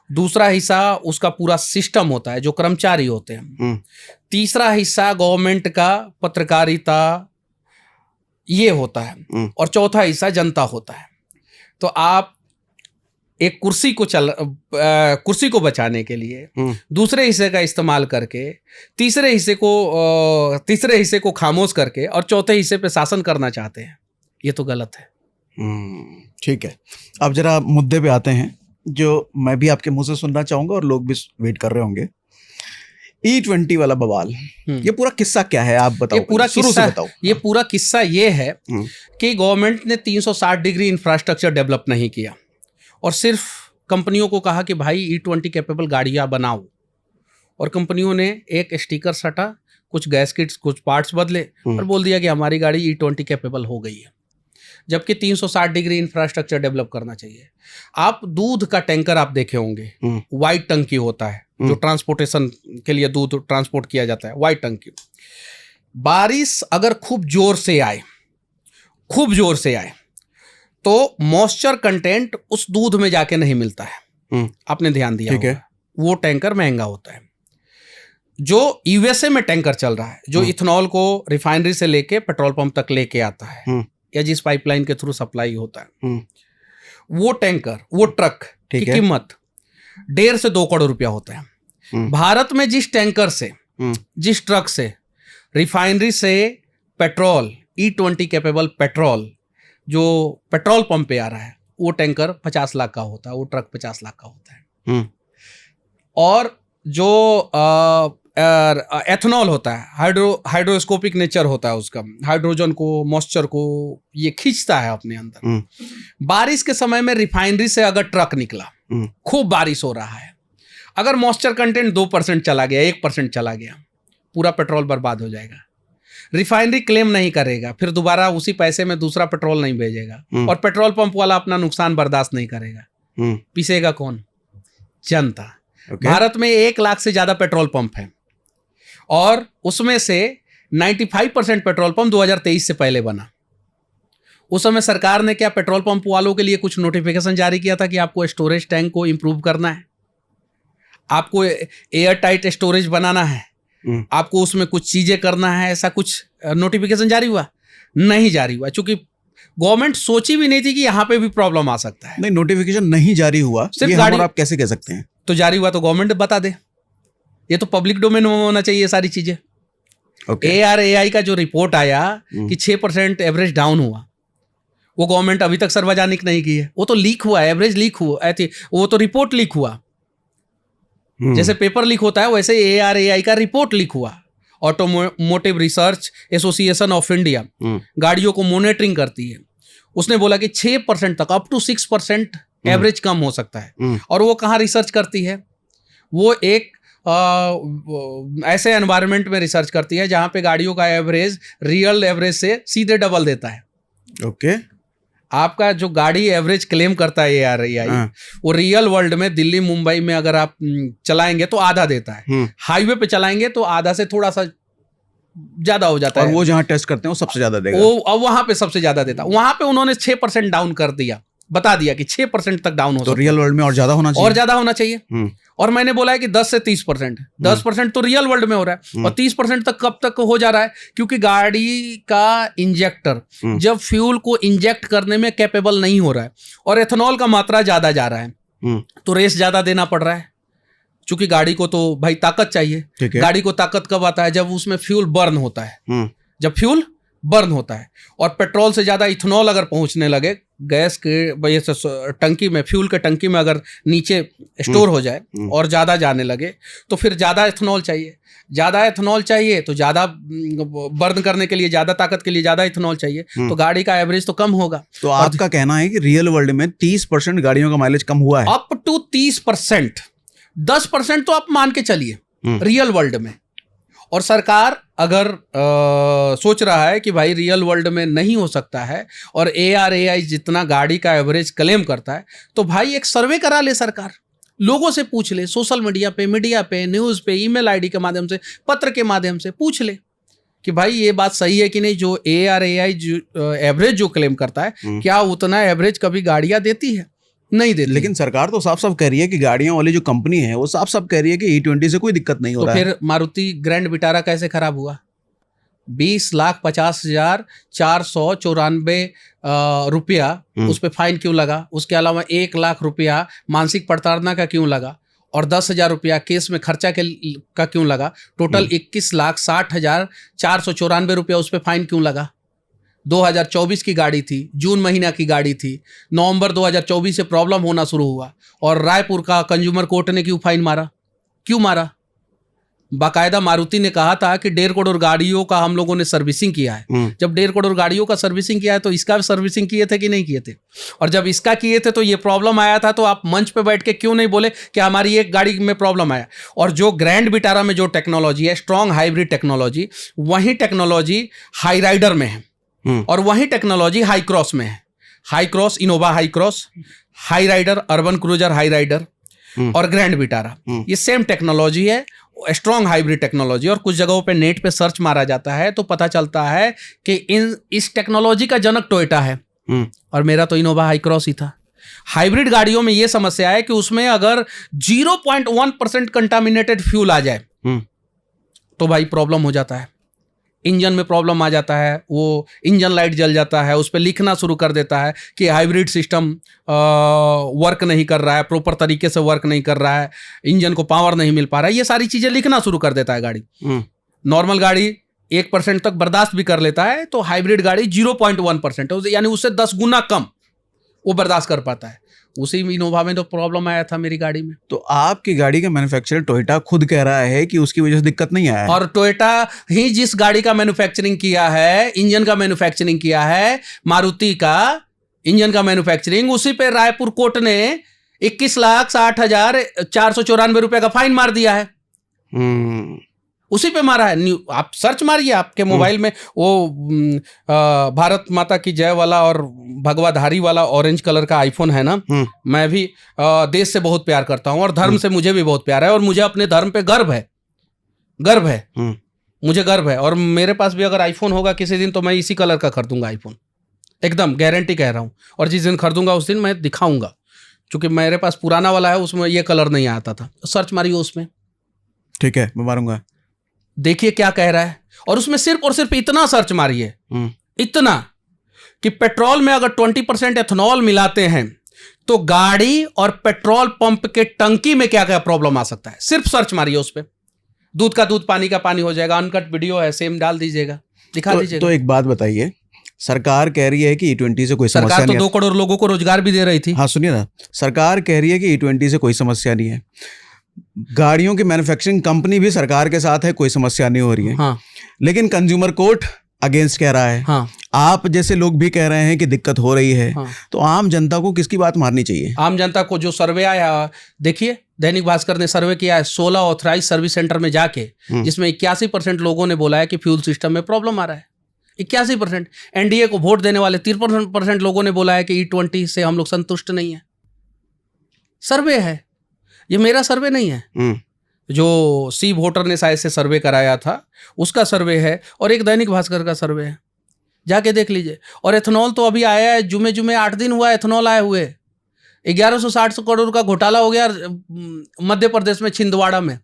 दूसरा हिस्सा उसका पूरा सिस्टम होता है जो कर्मचारी होते हैं, तीसरा हिस्सा गवर्नमेंट का पत्रकारिता ये होता है, और चौथा हिस्सा जनता होता है। तो आप एक कुर्सी को बचाने के लिए दूसरे हिस्से का इस्तेमाल करके तीसरे हिस्से को खामोश करके और चौथे हिस्से पे शासन करना चाहते हैं, ये तो गलत है। ठीक है, अब जरा मुद्दे पे आते हैं जो मैं भी आपके मुंह से सुनना चाहूंगा और लोग भी वेट कर रहे होंगे। E20 वाला बवाल, ये पूरा किस्सा क्या है आप बताओ? ये पूरा किस्सा ये है कि गवर्नमेंट ने 360 डिग्री इंफ्रास्ट्रक्चर डेवलप नहीं किया और सिर्फ कंपनियों को कहा कि भाई E20 कैपेबल गाड़ियां बनाओ, और कंपनियों ने एक स्टिकर सटा, कुछ गैस किट्स, कुछ पार्ट्स बदले और बोल दिया कि हमारी गाड़ी E20 कैपेबल हो गई है, जबकि 360 डिग्री इंफ्रास्ट्रक्चर डेवलप करना चाहिए। आप दूध का टैंकर आप देखे होंगे, वाइट टंकी होता है जो ट्रांसपोर्टेशन के लिए दूध ट्रांसपोर्ट किया जाता है, वाइट टंकी। बारिश अगर खूब जोर से आए तो मॉइस्चर कंटेंट उस दूध में जाके नहीं मिलता है। आपने ध्यान दिया होगा, वो टैंकर महंगा होता है। जो यूएसए में टैंकर चल रहा है, जो इथेनॉल को रिफाइनरी से लेके पेट्रोल पंप तक लेके आता है, या जिस पाइपलाइन के थ्रू सप्लाई होता है, वो टैंकर, वो ट्रक की कीमत 1.5 से 2 करोड़ रुपया होता है। भारत में जिस टैंकर से, जिस ट्रक से रिफाइनरी से पेट्रोल, E20 कैपेबल पेट्रोल जो पेट्रोल पंप पे आ रहा है, वो टैंकर 50 लाख का होता है, वो ट्रक 50 लाख का होता है। और जो एथेनॉल होता है, हाइड्रोस्कोपिक नेचर होता है उसका, हाइड्रोजन को, मॉइस्चर को ये खींचता है अपने अंदर। बारिश के समय में रिफाइनरी से अगर ट्रक निकला, खूब बारिश हो रहा है, अगर मॉइस्चर कंटेंट 2% चला गया, 1% चला गया, पूरा पेट्रोल बर्बाद हो जाएगा। रिफाइनरी क्लेम नहीं करेगा, फिर दोबारा उसी पैसे में दूसरा पेट्रोल नहीं भेजेगा, और पेट्रोल पंप वाला अपना नुकसान बर्दाश्त नहीं करेगा। पीसेगा कौन? जनता। भारत में 1 लाख से ज्यादा पेट्रोल पंप है, और उसमें से 95% पेट्रोल पंप 2023 से पहले बना। उस समय सरकार ने क्या पेट्रोल पंप वालों के लिए कुछ नोटिफिकेशन जारी किया था कि आपको स्टोरेज टैंक को इंप्रूव करना है, आपको एयर टाइट स्टोरेज बनाना है, आपको उसमें कुछ चीजें करना है, ऐसा कुछ नोटिफिकेशन जारी हुआ? नहीं जारी हुआ, क्योंकि गवर्नमेंट सोची भी नहीं थी कि यहाँ पे भी प्रॉब्लम आ सकता है। नहीं, नोटिफिकेशन नहीं जारी हुआ, सिर्फ ये गाड़ी, आप कैसे कह सकते हैं? तो जारी हुआ तो गवर्नमेंट बता दे, ये तो पब्लिक डोमेन में होना चाहिए सारी चीजें। ARAI का जो रिपोर्ट आया कि 6% एवरेज डाउन हुआ, वो गवर्नमेंट अभी तक सार्वजनिक नहीं की है, वो तो लीक हुआ, एवरेज लीक हुआ, वो तो रिपोर्ट लीक हुआ। जैसे पेपर लीक होता है, वैसे ARAI का रिपोर्ट लीक हुआ। Automotive research association of India गाड़ियों को मॉनिटरिंग करती है, उसने बोला कि 6% तक, अप टू 6% एवरेज कम हो सकता है। और वो कहाँ रिसर्च करती है? वो एक ऐसे एनवायरनमेंट में रिसर्च करती है जहां पे गाड़ियों का एवरेज रियल एवरेज से सीधे डबल देता है। आपका जो गाड़ी एवरेज क्लेम करता है ARAI, वो रियल वर्ल्ड में दिल्ली मुंबई में अगर आप चलाएंगे तो आधा देता है, हाईवे पे चलाएंगे तो आधा से थोड़ा सा ज्यादा हो जाता है। और वो जहां टेस्ट करते हैं वो सबसे ज्यादा देगा, वो अब वहां पे सबसे ज्यादा देता है। वहां पे उन्होंने 6% डाउन कर दिया, बता दिया कि 6% तक डाउन हो तो रियल वर्ल्ड में और ज्यादा होना चाहिए, और ज्यादा होना चाहिए। और मैंने बोला है कि 10 से 30%, 10% तो रियल वर्ल्ड में हो रहा है, और 30% तक कब तक हो जा रहा है? क्योंकि गाड़ी का इंजेक्टर जब फ्यूल को इंजेक्ट करने में कैपेबल नहीं हो रहा है, और एथेनॉल का मात्रा ज्यादा जा रहा है, तो रेस ज्यादा देना पड़ रहा है। क्योंकि गाड़ी को तो भाई ताकत चाहिए। गाड़ी को ताकत कब आता है? जब उसमें फ्यूल बर्न होता है, जब फ्यूल बर्न होता है। और पेट्रोल से ज्यादा इथेनॉल अगर पहुंचने लगे गैस के वजह से, टंकी में, फ्यूल के टंकी में अगर नीचे स्टोर हो जाए और ज्यादा जाने लगे, तो फिर ज्यादा इथेनॉल चाहिए। ज्यादा इथेनॉल चाहिए तो ज्यादा बर्न करने के लिए, ज्यादा ताकत के लिए ज्यादा इथेनॉल चाहिए, तो गाड़ी का एवरेज तो कम होगा। तो आपका कहना है कि रियल वर्ल्ड में 30% गाड़ियों का माइलेज कम हुआ है? अप टू 30%, 10% तो आप मान के चलिए रियल वर्ल्ड में। और सरकार अगर सोच रहा है कि भाई रियल वर्ल्ड में नहीं हो सकता है, और ARAI जितना गाड़ी का एवरेज क्लेम करता है, तो भाई एक सर्वे करा ले सरकार, लोगों से पूछ ले, सोशल मीडिया पे, न्यूज़ पे, ईमेल आईडी के माध्यम से, पत्र के माध्यम से पूछ ले कि भाई ये बात सही है कि नहीं। जो ARAI जो एवरेज जो क्लेम करता है, क्या उतना एवरेज कभी गाड़ियाँ देती है? नहीं देती। लेकिन सरकार तो साफ साफ कह रही है कि गाड़ियों वाली जो कंपनी है वो साफ साफ कह रही है कि E20 से कोई दिक्कत नहीं हो रहा है। तो फिर मारुति ग्रैंड विटारा कैसे खराब हुआ? 20,50,494 रुपया उस पर फाइन क्यों लगा? उसके अलावा 1 लाख रुपया मानसिक प्रताड़ना का क्यों लगा? और 10,000 रुपया केस में खर्चा का क्यों लगा? टोटल 21,60,494 रुपया उस पर फाइन क्यों लगा? 2024 की गाड़ी थी, जून महीना की गाड़ी थी, नवंबर 2024 से प्रॉब्लम होना शुरू हुआ, और रायपुर का कंज्यूमर कोर्ट ने क्यों फाइन मारा? क्यों मारा? बाकायदा मारुति ने कहा था कि 1.5 करोड़ गाड़ियों का हम लोगों ने सर्विसिंग किया है। जब 1.5 करोड़ गाड़ियों का सर्विसिंग किया है तो इसका भी सर्विसिंग किए थे कि नहीं किए थे? और जब इसका किए थे तो ये प्रॉब्लम आया था, तो आप मंच पे बैठ के क्यों नहीं बोले कि हमारी एक गाड़ी में प्रॉब्लम आया? और जो ग्रैंड विटारा में जो टेक्नोलॉजी है, स्ट्रॉन्ग हाइब्रिड टेक्नोलॉजी, वही टेक्नोलॉजी हाई राइडर में है और वही टेक्नोलॉजी हाई क्रॉस में है। Hycross, Innova Hycross, Hyryder, Urban Cruiser Hyryder और ग्रैंड विटारा, ये सेम टेक्नोलॉजी है, स्ट्रॉन्ग हाइब्रिड टेक्नोलॉजी। और कुछ जगहों पे नेट पे सर्च मारा जाता है तो पता चलता है कि इस टेक्नोलॉजी का जनक टोयोटा है और मेरा तो इनोवा हाई क्रॉस ही था। हाइब्रिड गाड़ियों में ये समस्या है कि उसमें अगर 0.1% कंटामिनेटेड फ्यूल आ जाए तो भाई प्रॉब्लम हो जाता है, इंजन में प्रॉब्लम आ जाता है, वो इंजन लाइट जल जाता है, उस पर लिखना शुरू कर देता है कि हाइब्रिड सिस्टम वर्क नहीं कर रहा है, प्रॉपर तरीके से वर्क नहीं कर रहा है, इंजन को पावर नहीं मिल पा रहा है, ये सारी चीज़ें लिखना शुरू कर देता है गाड़ी। नॉर्मल गाड़ी 1% तक बर्दाश्त भी कर लेता है, तो हाइब्रिड गाड़ी 0.1% है, यानी उससे 10 गुना कम वो बर्दाश्त कर पाता है। उसी इनोवा में तो प्रॉब्लम आया था मेरी गाड़ी में। तो आपकी गाड़ी का मैन्युफैक्चरर टोयोटा खुद कह रहा है कि उसकी वजह से दिक्कत नहीं आया है। और टोयोटा ही जिस गाड़ी का मैन्युफैक्चरिंग किया है, इंजन का मैन्युफैक्चरिंग किया है, मारुति का इंजन का मैन्युफैक्चरिंग, उसी पे रायपुर कोर्ट ने 21,60,494 रुपए का फाइन मार दिया है। उसी पे मारा है। आप सर्च मारिए आपके मोबाइल में, वो भारत माता की जय वाला और भगवाधारी वाला ऑरेंज कलर का आईफोन है ना। मैं भी देश से बहुत प्यार करता हूं और धर्म से मुझे भी बहुत प्यार है और मुझे अपने धर्म पे गर्व है, गर्व है, मुझे गर्व है। और मेरे पास भी अगर आईफोन होगा किसी दिन तो मैं इसी कलर का खरीदूंगा आईफोन, एकदम गारंटी कह रहा हूं। और जिस दिन खरीदूंगा उस दिन मैं दिखाऊंगा, क्योंकि मेरे पास पुराना वाला है, उसमें ये कलर नहीं आता था। सर्च मारिए उसमें, ठीक है, मैं मारूंगा। देखिए क्या कह रहा है। और उसमें सिर्फ और सिर्फ इतना सर्च मारिए, इतना कि पेट्रोल में अगर 20% एथेनॉल मिलाते हैं तो गाड़ी और पेट्रोल पंप के टंकी में क्या क्या प्रॉब्लम आ सकता है। सिर्फ सर्च मारिए उस पर, दूध का दूध, पानी का पानी हो जाएगा। अनकट वीडियो है, सेम डाल दीजिएगा, दिखा दीजिएगा। तो एक बात बताइए, सरकार कह रही है कि E20 से कोई समस्या नहीं है। सरकार तो 2 करोड़ लोगों को रोजगार भी दे रही थी। हाँ सुनिए ना, सरकार कह रही है कि E20 से कोई समस्या नहीं है, गाड़ियों की मैन्युफैक्चरिंग कंपनी भी सरकार के साथ है, कोई समस्या नहीं हो रही है। हाँ। लेकिन कंज्यूमर कोर्ट अगेंस्ट कह रहा है। हाँ। आप जैसे लोग भी कह रहे हैं कि दिक्कत हो रही है। हाँ। तो आम जनता को किसकी बात मारनी चाहिए? आम जनता को जो सर्वे आया, देखिए दैनिक भास्कर ने सर्वे किया है 16 ऑथराइज सर्विस सेंटर में जाके, जिसमें 81% लोगों ने बोला है कि फ्यूल सिस्टम में प्रॉब्लम आ रहा है। 81%। एनडीए को वोट देने वाले 53% लोगों ने बोला है कि E20 से हम लोग संतुष्ट नहीं है। सर्वे है, ये मेरा सर्वे नहीं है, जो सी वोटर ने शायद से सर्वे कराया था उसका सर्वे है, और एक दैनिक भास्कर का सर्वे है, जाके देख लीजिए। और एथेनॉल तो अभी आया है, जुमे 8 दिन हुआ एथेनॉल आए हुए। 1160 करोड़ का घोटाला हो गया मध्य प्रदेश में, छिंदवाड़ा में।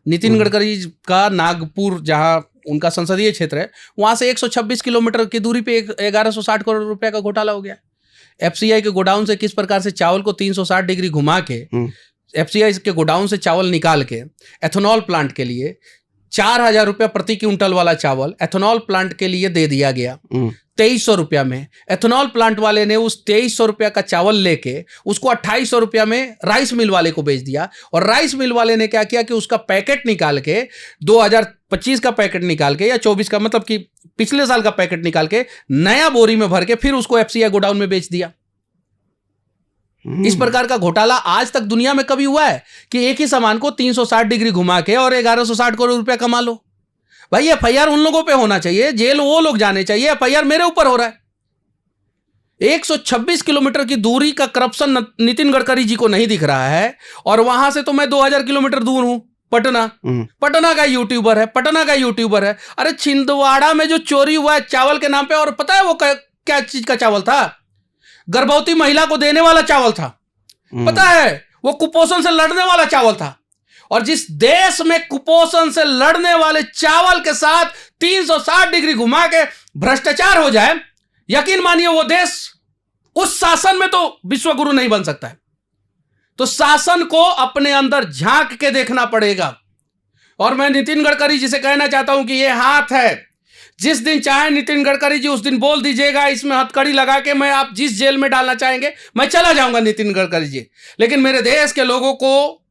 नितिन गडकरी का नागपुर, जहां उनका संसदीय क्षेत्र है, वहां से 126 किलोमीटर की दूरी पे 1160 करोड़ रुपए का घोटाला हो गया। एफसीआई के गोडाउन से किस प्रकार से चावल को 360 डिग्री घुमा के, एफसीआई के गोडाउन से चावल निकाल के एथेनॉल प्लांट के लिए 4,000 रुपया प्रति क्विंटल वाला चावल एथेनॉल प्लांट के लिए दे दिया गया 2,300 रुपया में। एथेनॉल प्लांट वाले ने उस 2,300 रुपया का चावल लेके उसको 2,800 रुपया में राइस मिल वाले को बेच दिया। और राइस मिल वाले ने क्या किया कि उसका पैकेट निकाल के 2025 का पैकेट निकाल के, या 24 का, मतलब कि पिछले साल का पैकेट निकाल के नया बोरी में भर के फिर उसको एफसीआई गोडाउन में बेच दिया। इस प्रकार का घोटाला आज तक दुनिया में कभी हुआ है कि एक ही सामान को 360 डिग्री घुमा के और 1160 करोड़ रुपया कमा लो? भाई एफआईआर उन लोगों पे होना चाहिए, जेल वो लोग जाने चाहिए, एफआईआर मेरे ऊपर हो रहा है। 126 किलोमीटर की दूरी का करप्शन नितिन गडकरी जी को नहीं दिख रहा है, और वहां से तो मैं 2000 किलोमीटर दूर हूं, पटना। पटना का यूट्यूबर है, पटना का यूट्यूबर है। अरे छिंदवाड़ा में जो चोरी हुआ है चावल के नाम पे, और पता है वो क्या चीज का चावल था? गर्भवती महिला को देने वाला चावल था। पता है, वो कुपोषण से लड़ने वाला चावल था। और जिस देश में कुपोषण से लड़ने वाले चावल के साथ 360 डिग्री घुमा के भ्रष्टाचार हो जाए, यकीन मानिए वो देश उस शासन में तो विश्वगुरु नहीं बन सकता है। तो शासन को अपने अंदर झांक के देखना पड़ेगा। और मैं नितिन गडकरी जी से कहना चाहता हूं कि ये हाथ है, जिस दिन चाहे नितिन गडकरी जी उस दिन बोल दीजिएगा, इसमें हथकड़ी लगा के मैं आप जिस जेल में डालना चाहेंगे मैं चला जाऊंगा नितिन गडकरी जी। लेकिन मेरे देश के लोगों को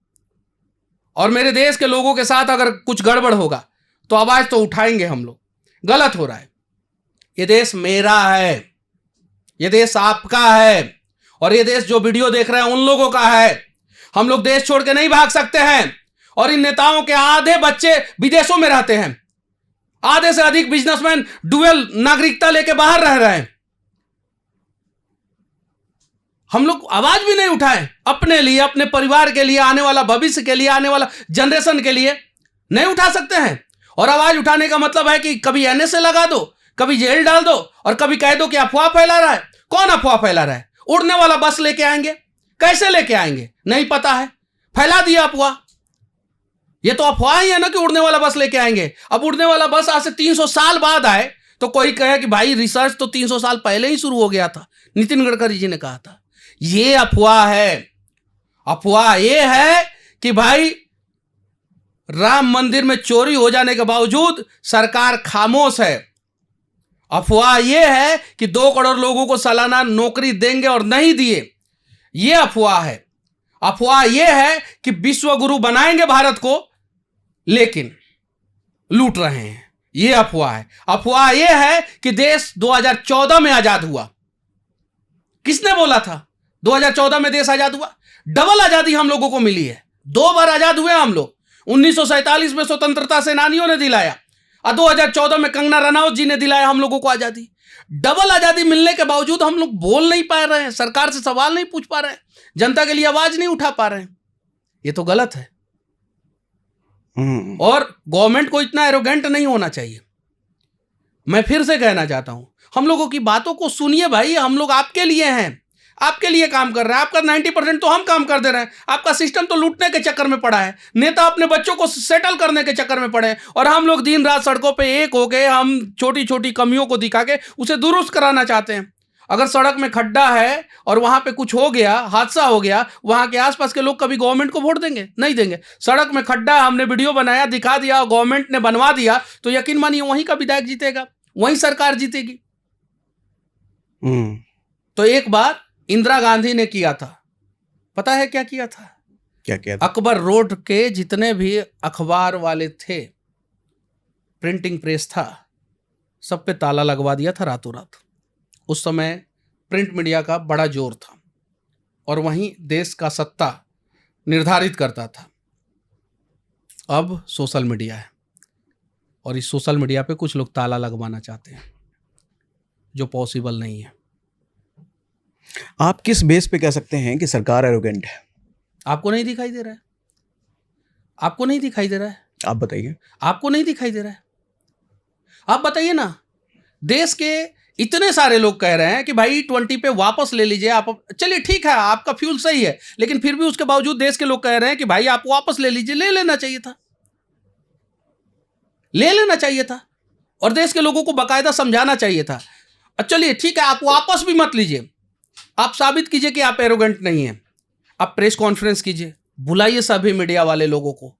और मेरे देश के लोगों के साथ अगर कुछ गड़बड़ होगा तो आवाज तो उठाएंगे हम लोग। गलत हो रहा है। ये देश मेरा है, ये देश आपका है, और ये देश जो वीडियो देख रहे हैं उन लोगों का है। हम लोग देश छोड़ के नहीं भाग सकते हैं। और इन नेताओं के आधे बच्चे विदेशों में रहते हैं, आधे से अधिक बिजनेसमैन डुअल नागरिकता लेके बाहर रह रहे हैं। हम लोग आवाज भी नहीं उठाए अपने लिए, अपने परिवार के लिए, आने वाला भविष्य के लिए, आने वाला जनरेशन के लिए नहीं उठा सकते हैं। और आवाज उठाने का मतलब है कि कभी एनएसए लगा दो, कभी जेल डाल दो, और कभी कह दो कि अफवाह फैला रहा है। कौन अफवाह फैला रहा है? उड़ने वाला बस लेके आएंगे, कैसे लेके आएंगे नहीं पता है, फैला दिया अफवाह। ये तो अफवाह ही है ना कि उड़ने वाला बस लेके आएंगे। अब उड़ने वाला बस आज से 300 साल बाद आए तो कोई कहे कि भाई रिसर्च तो 300 साल पहले ही शुरू हो गया था, नितिन गडकरी जी ने कहा था। ये अफवाह है। अफवाह ये है कि भाई राम मंदिर में चोरी हो जाने के बावजूद सरकार खामोश है। अफवाह यह है कि 2 करोड़ लोगों को सालाना नौकरी देंगे और नहीं दिए, यह अफवाह है। अफवाह यह है कि विश्व गुरु बनाएंगे भारत को, लेकिन लूट रहे हैं, यह अफवाह है। अफवाह यह है कि देश 2014 में आजाद हुआ। किसने बोला था 2014 में देश आजाद हुआ? डबल आजादी हम लोगों को मिली है। 2 बार आजाद हुए हम लोग। 1947 में स्वतंत्रता सेनानियों ने दिलाया, और 2014 में कंगना रनौत जी ने दिलाया हम लोगों को आजादी। डबल आजादी मिलने के बावजूद हम लोग बोल नहीं पा रहे हैं, सरकार से सवाल नहीं पूछ पा रहे हैं, जनता के लिए आवाज नहीं उठा पा रहे हैं। ये तो गलत है। और गवर्नमेंट को इतना एरोगेंट नहीं होना चाहिए। मैं फिर से कहना चाहता हूं, हम लोगों की बातों को सुनिए भाई। हम लोग आपके लिए हैं, आपके लिए काम कर रहे हैं। आपका 90% तो हम काम कर दे रहे हैं। आपका सिस्टम तो लूटने के चक्कर में पड़ा है। नेता अपने बच्चों को सेटल करने के चक्कर में पड़े हैं, और हम लोग दिन रात सड़कों पे एक हो गए। हम छोटी छोटी कमियों को दिखा के उसे दुरुस्त कराना चाहते हैं। अगर सड़क में खड्डा है और वहां पे कुछ हो गया, हादसा हो गया, वहां के आसपास के लोग कभी गवर्नमेंट को वोट देंगे? नहीं देंगे। सड़क में खड्डा, हमने वीडियो बनाया, दिखा दिया, गवर्नमेंट ने बनवा दिया, तो यकीन मानिए वहीं का विधायक जीतेगा, वहीं सरकार जीतेगी। तो एक बार इंदिरा गांधी ने किया था, पता है क्या किया था? क्या किया था? अकबर रोड के जितने भी अखबार वाले थे, प्रिंटिंग प्रेस था, सब पे ताला लगवा दिया था रातों रात। उस समय प्रिंट मीडिया का बड़ा जोर था, और वहीं देश का सत्ता निर्धारित करता था। अब सोशल मीडिया है, और इस सोशल मीडिया पे कुछ लोग ताला लगवाना चाहते हैं, जो पॉसिबल नहीं है। आप किस बेस पे कह सकते हैं कि सरकार एरोगेंट है? आपको नहीं दिखाई दे रहा है? आपको नहीं दिखाई दे रहा है? आप बताइए। आपको नहीं दिखाई दे रहा है? आप बताइए ना। देश के इतने सारे लोग कह रहे हैं कि भाई E20 पे वापस ले लीजिए आप। चलिए ठीक है, आपका फ्यूल सही है, लेकिन फिर भी उसके बावजूद देश के लोग कह रहे हैं कि भाई आप वापस ले लीजिए। ले लेना चाहिए था, ले लेना चाहिए था, और देश के लोगों को बाकायदा समझाना चाहिए था। चलिए ठीक है, आप वापस भी मत लीजिए, आप साबित कीजिए कि आप एरोगेंट नहीं हैं। आप प्रेस कॉन्फ्रेंस कीजिए, बुलाइए सभी मीडिया वाले लोगों को,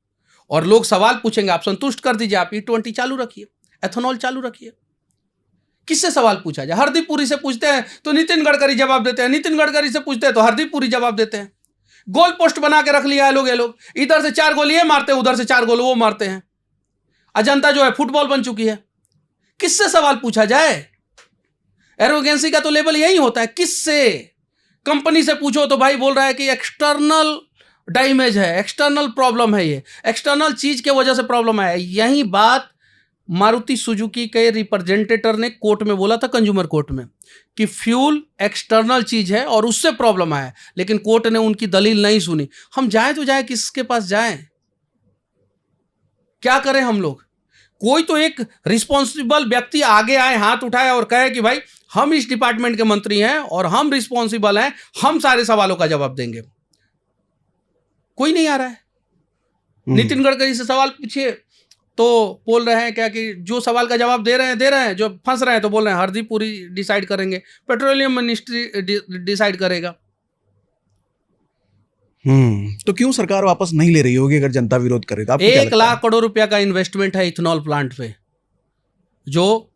और लोग सवाल पूछेंगे, आप संतुष्ट कर दीजिए। आप E20 चालू रखिए, एथेनॉल चालू रखिए। किससे सवाल पूछा जाए? हरदीप पुरी से पूछते हैं तो नितिन गडकरी जवाब देते हैं, नितिन गडकरी से पूछते हैं तो हरदीप पुरी जवाब देते हैं। गोल पोस्ट बना के रख लिया है लोग। ये लोग इधर से 4 गोल ये मारते हैं, उधर से 4 गोल वो मारते हैं। अजंता जो है फुटबॉल बन चुकी है। किससे सवाल पूछा जाए? एरोगेंसी का तो लेवल यही होता है। किससे? कंपनी से पूछो तो भाई बोल रहा है कि एक्सटर्नल डैमेज है, एक्सटर्नल प्रॉब्लम है, ये एक्सटर्नल चीज के वजह से प्रॉब्लम है। यही बात मारुति सुजुकी के रिप्रेजेंटेटर ने कोर्ट में बोला था, कंज्यूमर कोर्ट में, कि फ्यूल एक्सटर्नल चीज है और उससे प्रॉब्लम आया, लेकिन कोर्ट ने उनकी दलील नहीं सुनी। हम जाएं तो जाएं, किसके पास जाएं? क्या करें हम लोग? कोई तो एक रिस्पॉन्सिबल व्यक्ति आगे आए, हाथ उठाए और कहे कि भाई हम इस डिपार्टमेंट के मंत्री हैं और हम रिस्पॉन्सिबल हैं, हम सारे सवालों का जवाब देंगे। कोई नहीं आ रहा है। नितिन गडकरी से सवाल पूछिए तो बोल रहे हैं क्या कि जो सवाल का जवाब दे रहे हैं, जो फंस रहे हैं तो बोल रहे हैं हरदीप पुरी डिसाइड करेंगे, पेट्रोलियम मिनिस्ट्री डिसाइड करेगा। तो क्यों सरकार वापस नहीं ले रही होगी अगर जनता विरोध करे तो? 1 लाख करोड़ रुपया का इन्वेस्टमेंट है इथेनॉल प्लांट पे, जो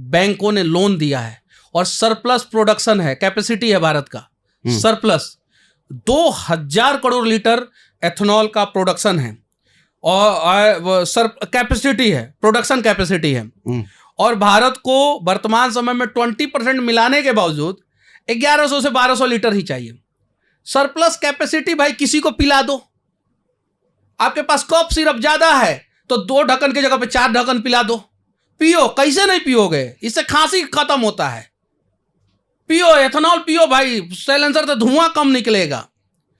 बैंकों ने लोन दिया है, और सरप्लस प्रोडक्शन है, कैपेसिटी है भारत का सरप्लस। 2000 करोड़ लीटर एथेनॉल का प्रोडक्शन है। और सर कैपेसिटी है, प्रोडक्शन कैपेसिटी है, और भारत को वर्तमान समय में 20% मिलाने के बावजूद 1100 से 1200 लीटर ही चाहिए। सरप्लस कैपेसिटी भाई किसी को पिला दो। आपके पास कफ सिरप ज्यादा है तो 2 ढक्कन की जगह पे 4 ढक्कन पिला दो, पियो। कैसे नहीं पियोगे? इससे खांसी खत्म होता है। पियो, एथेनॉल पियो भाई, साइलेंसर तो धुआं कम निकलेगा,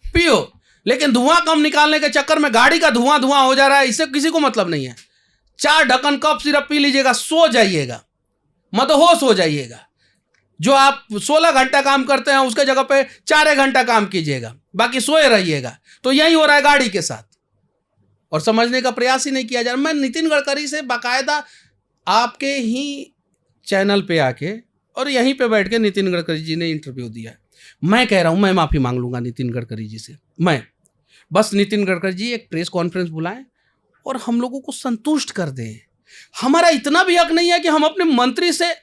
पियो। लेकिन धुआं कम निकालने के चक्कर में गाड़ी का धुआं हो जा रहा है, इससे किसी को मतलब नहीं है। 4 ढक्कन कफ सिरप पी लीजिएगा, सो जाइएगा, मदहोश हो जाइएगा। जो आप 16 घंटा काम करते हैं उसके जगह पे 4 घंटा काम कीजिएगा, बाकी सोए रहिएगा। तो यही हो रहा है गाड़ी के साथ, और समझने का प्रयास ही नहीं किया जा रहा। मैं नितिन गडकरी से बाकायदा आपके ही चैनल पे आके और यहीं पे बैठ के नितिन गडकरी जी ने इंटरव्यू दिया है। मैं कह रहा हूं, मैं माफी मांग लूंगा नितिन गडकरी जी से। मैं बस नितिन गडकरी जी एक प्रेस कॉन्फ्रेंस बुलाएं और हम लोगों को संतुष्ट कर दें। हमारा इतना भी हक नहीं है कि हम अपने मंत्री से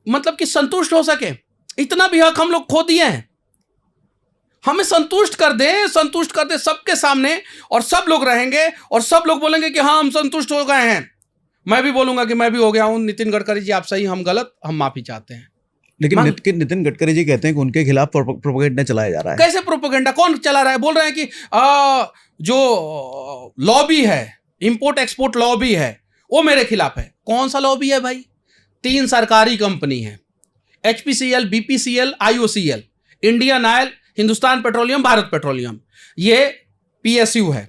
मतलब कि संतुष्ट हो सके, इतना भी हक हम लोग खो दिए हैं। हमें संतुष्ट कर दे सबके सामने, और सब लोग रहेंगे और सब लोग बोलेंगे कि हाँ हम संतुष्ट हो गए हैं। मैं भी बोलूंगा कि मैं भी हो गया हूं, नितिन गडकरी जी आप सही, हम गलत, हम माफी चाहते हैं। लेकिन नितिन गडकरी जी कहते हैं कि उनके खिलाफ प्रोपेगेंडा चलाया जा रहा है। कैसे प्रोपेगेंडा? कौन चला रहा है? बोल रहे हैं कि जो लॉबी है, इंपोर्ट एक्सपोर्ट लॉबी है, वो मेरे खिलाफ है। कौन सा लॉबी है भाई? 3 सरकारी कंपनी है, HPCL, BPCL, IOCL, Indian oil, Hindustan petroleum, Bharat petroleum. ये PSU है,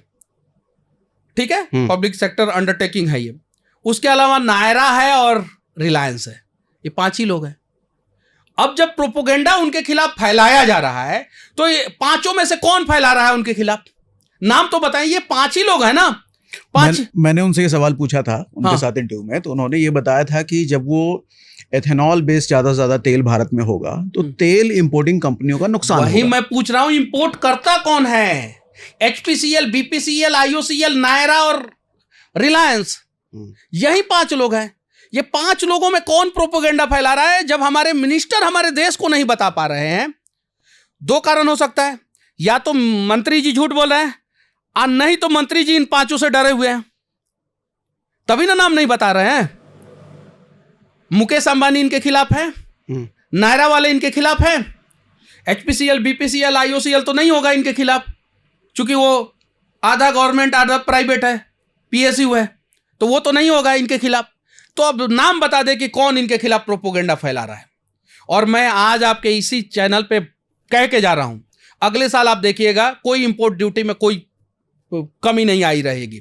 ठीक है, पब्लिक सेक्टर अंडरटेकिंग है ये। उसके अलावा नायरा है और रिलायंस है। ये 5 ही लोग हैं। अब जब प्रोपोगेंडा उनके खिलाफ फैलाया जा रहा है तो ये 5 में से कौन फैला रहा है उनके खिलाफ? नाम तो बताएं। ये 5 ही लोग हैं ना, 5। मैंने उनसे ये सवाल पूछा था उनके साथ इंटरव्यू में, तो उन्होंने ये बताया था कि जब वो एथेनॉल बेस्ड ज्यादा से ज्यादा तेल भारत में होगा तो तेल इंपोर्टिंग कंपनियों का नुकसान होगा। वही मैं पूछ रहा हूं, इंपोर्ट करता कौन है? HPCL, BPCL, IOCL, नायरा और रिलायंस, यही 5 लोग हैं। ये 5 लोगों में कौन प्रोपोगेंडा फैला रहा है? जब हमारे मिनिस्टर हमारे देश को नहीं बता पा रहे हैं, 2 कारण हो सकता है। या तो मंत्री जी झूठ बोल रहे हैं, और नहीं तो मंत्री जी इन 5 से डरे हुए हैं, तभी ना नाम नहीं बता रहे हैं। मुकेश अंबानी इनके खिलाफ है, नायरा वाले इनके खिलाफ है, HPCL, BPCL, IOCL तो नहीं होगा इनके खिलाफ, क्योंकि वो आधा गवर्नमेंट आधा प्राइवेट है, PSU है, तो वो तो नहीं होगा इनके खिलाफ। तो अब नाम बता दे कि कौन इनके खिलाफ प्रोपोगेंडा फैला रहा है। और मैं आज आपके इसी चैनल पे कह के जा रहा हूं, अगले साल आप देखिएगा कोई इंपोर्ट ड्यूटी में कोई कमी नहीं आई रहेगी,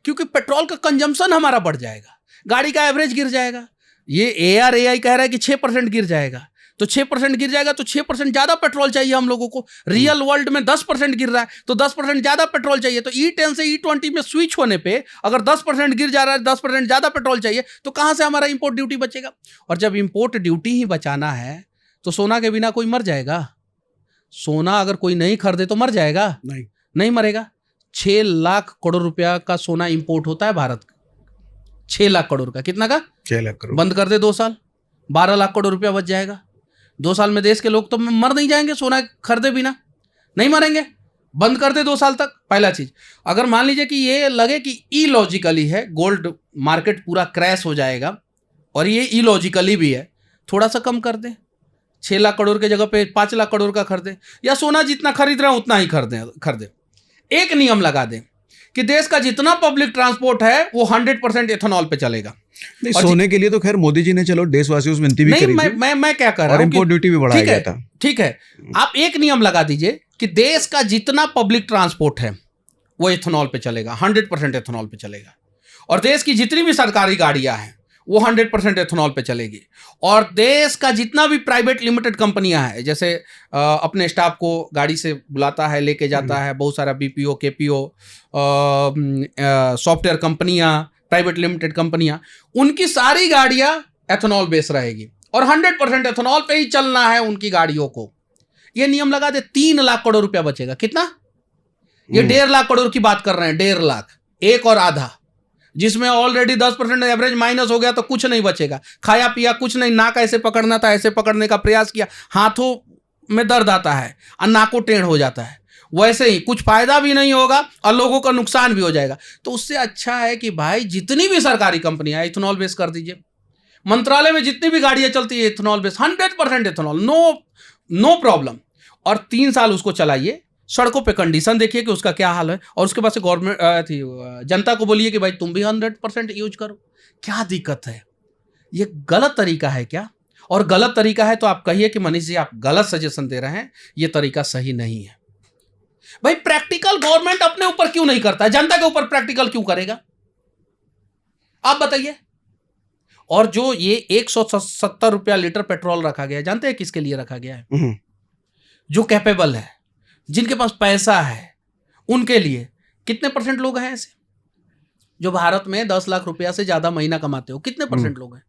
क्योंकि पेट्रोल का कंजम्पशन हमारा बढ़ जाएगा, गाड़ी का एवरेज गिर जाएगा। ये ARAI कह रहा है कि 6% गिर जाएगा, तो 6% गिर जाएगा तो 6% ज्यादा पेट्रोल चाहिए हम लोगों को। रियल वर्ल्ड में 10% गिर रहा है तो 10% ज्यादा पेट्रोल चाहिए। तो E10 से E20 में स्विच होने पे अगर 10% गिर जा रहा है, 10% ज्यादा पेट्रोल चाहिए, तो कहां से हमारा इंपोर्ट ड्यूटी बचेगा? और जब इंपोर्ट ड्यूटी ही बचाना है तो सोना के बिना कोई मर जाएगा? सोना अगर कोई नहीं खरीदे तो मर जाएगा? नहीं मरेगा। 6 लाख करोड़ रुपया का सोना इंपोर्ट होता है भारत का। 6 लाख करोड़ का, कितना का? 6 लाख करोड़। बंद कर दे 2 साल, 12 लाख करोड़ रुपया बच जाएगा। 2 साल में देश के लोग तो मर नहीं जाएंगे सोना खरीदे बिना? नहीं मरेंगे। बंद कर दे 2 साल तक। पहला चीज, अगर मान लीजिए कि ये लगे कि इलॉजिकली है, गोल्ड मार्केट पूरा क्रैश हो जाएगा और ये इलॉजिकली भी है, थोड़ा सा कम कर दे। 6 लाख करोड़ के जगह पे 5 लाख करोड़ का खरीदे, या सोना जितना खरीद रहे हैं उतना ही खरीदे। एक नियम लगा दें कि देश का जितना पब्लिक ट्रांसपोर्ट है वो 100% एथेनॉल पे चलेगा। नहीं, सोने के लिए तो खैर मोदी जी ने चलो देशवासियों से विनती भी करी थी। मैं क्या कर रहा हूं, और इंपोर्ट ड्यूटी भी बढ़ाया गया था। ठीक है, आप एक नियम लगा दीजिए कि देश का जितना पब्लिक ट्रांसपोर्ट है वो एथेनॉल पे चलेगा, 100% एथेनॉल पे चलेगा। और देश की जितनी भी सरकारी गाड़ियां हैं वो 100% एथेनॉल पे चलेगी। और देश का जितना भी प्राइवेट लिमिटेड कंपनियां हैं, जैसे अपने स्टाफ को गाड़ी से बुलाता है, लेके जाता है, बहुत सारा BPO, KPO, सॉफ्टवेयर कंपनियां, प्राइवेट लिमिटेड कंपनियां, उनकी सारी गाड़ियां एथेनॉल बेस रहेगी और 100% एथेनॉल पे ही चलना है उनकी गाड़ियों को। ये नियम लगा दे, 3 लाख करोड़ रुपया बचेगा। कितना? ये 1.5 लाख करोड़ की बात कर रहे हैं, 1.5 लाख, एक और आधा, जिसमें ऑलरेडी 10% एवरेज माइनस हो गया तो कुछ नहीं बचेगा। खाया पिया कुछ नहीं, नाक ऐसे पकड़ना था, ऐसे पकड़ने का प्रयास किया, हाथों में दर्द आता है और नाकों टेढ़ हो जाता है। वैसे ही कुछ फायदा भी नहीं होगा और लोगों का नुकसान भी हो जाएगा। तो उससे अच्छा है कि भाई जितनी भी सरकारी कंपनियां इथेनॉल बेस कर दीजिए। मंत्रालय में जितनी भी गाड़ियां चलती है ethanol base, 100% ethanol, no problem. और 3 साल उसको चलाइए, सड़कों पे कंडीशन देखिए कि उसका क्या हाल है, और उसके बाद से गवर्नमेंट जनता को बोलिए कि भाई तुम भी 100% यूज करो। क्या दिक्कत है? ये गलत तरीका है क्या? और गलत तरीका है तो आप कहिए कि मनीष जी आप गलत सजेशन दे रहे हैं, ये तरीका सही नहीं है। भाई प्रैक्टिकल गवर्नमेंट अपने ऊपर क्यों नहीं करता है, जनता के ऊपर प्रैक्टिकल क्यों करेगा? आप बताइए। और जो ये 170 रुपया लीटर पेट्रोल रखा गया है, जानते हैं किसके लिए रखा गया है? जो कैपेबल है, जिनके पास पैसा है, उनके लिए। कितने परसेंट लोग हैं ऐसे जो भारत में 10 लाख रुपया से ज्यादा महीना कमाते हो? कितने परसेंट लोग हैं?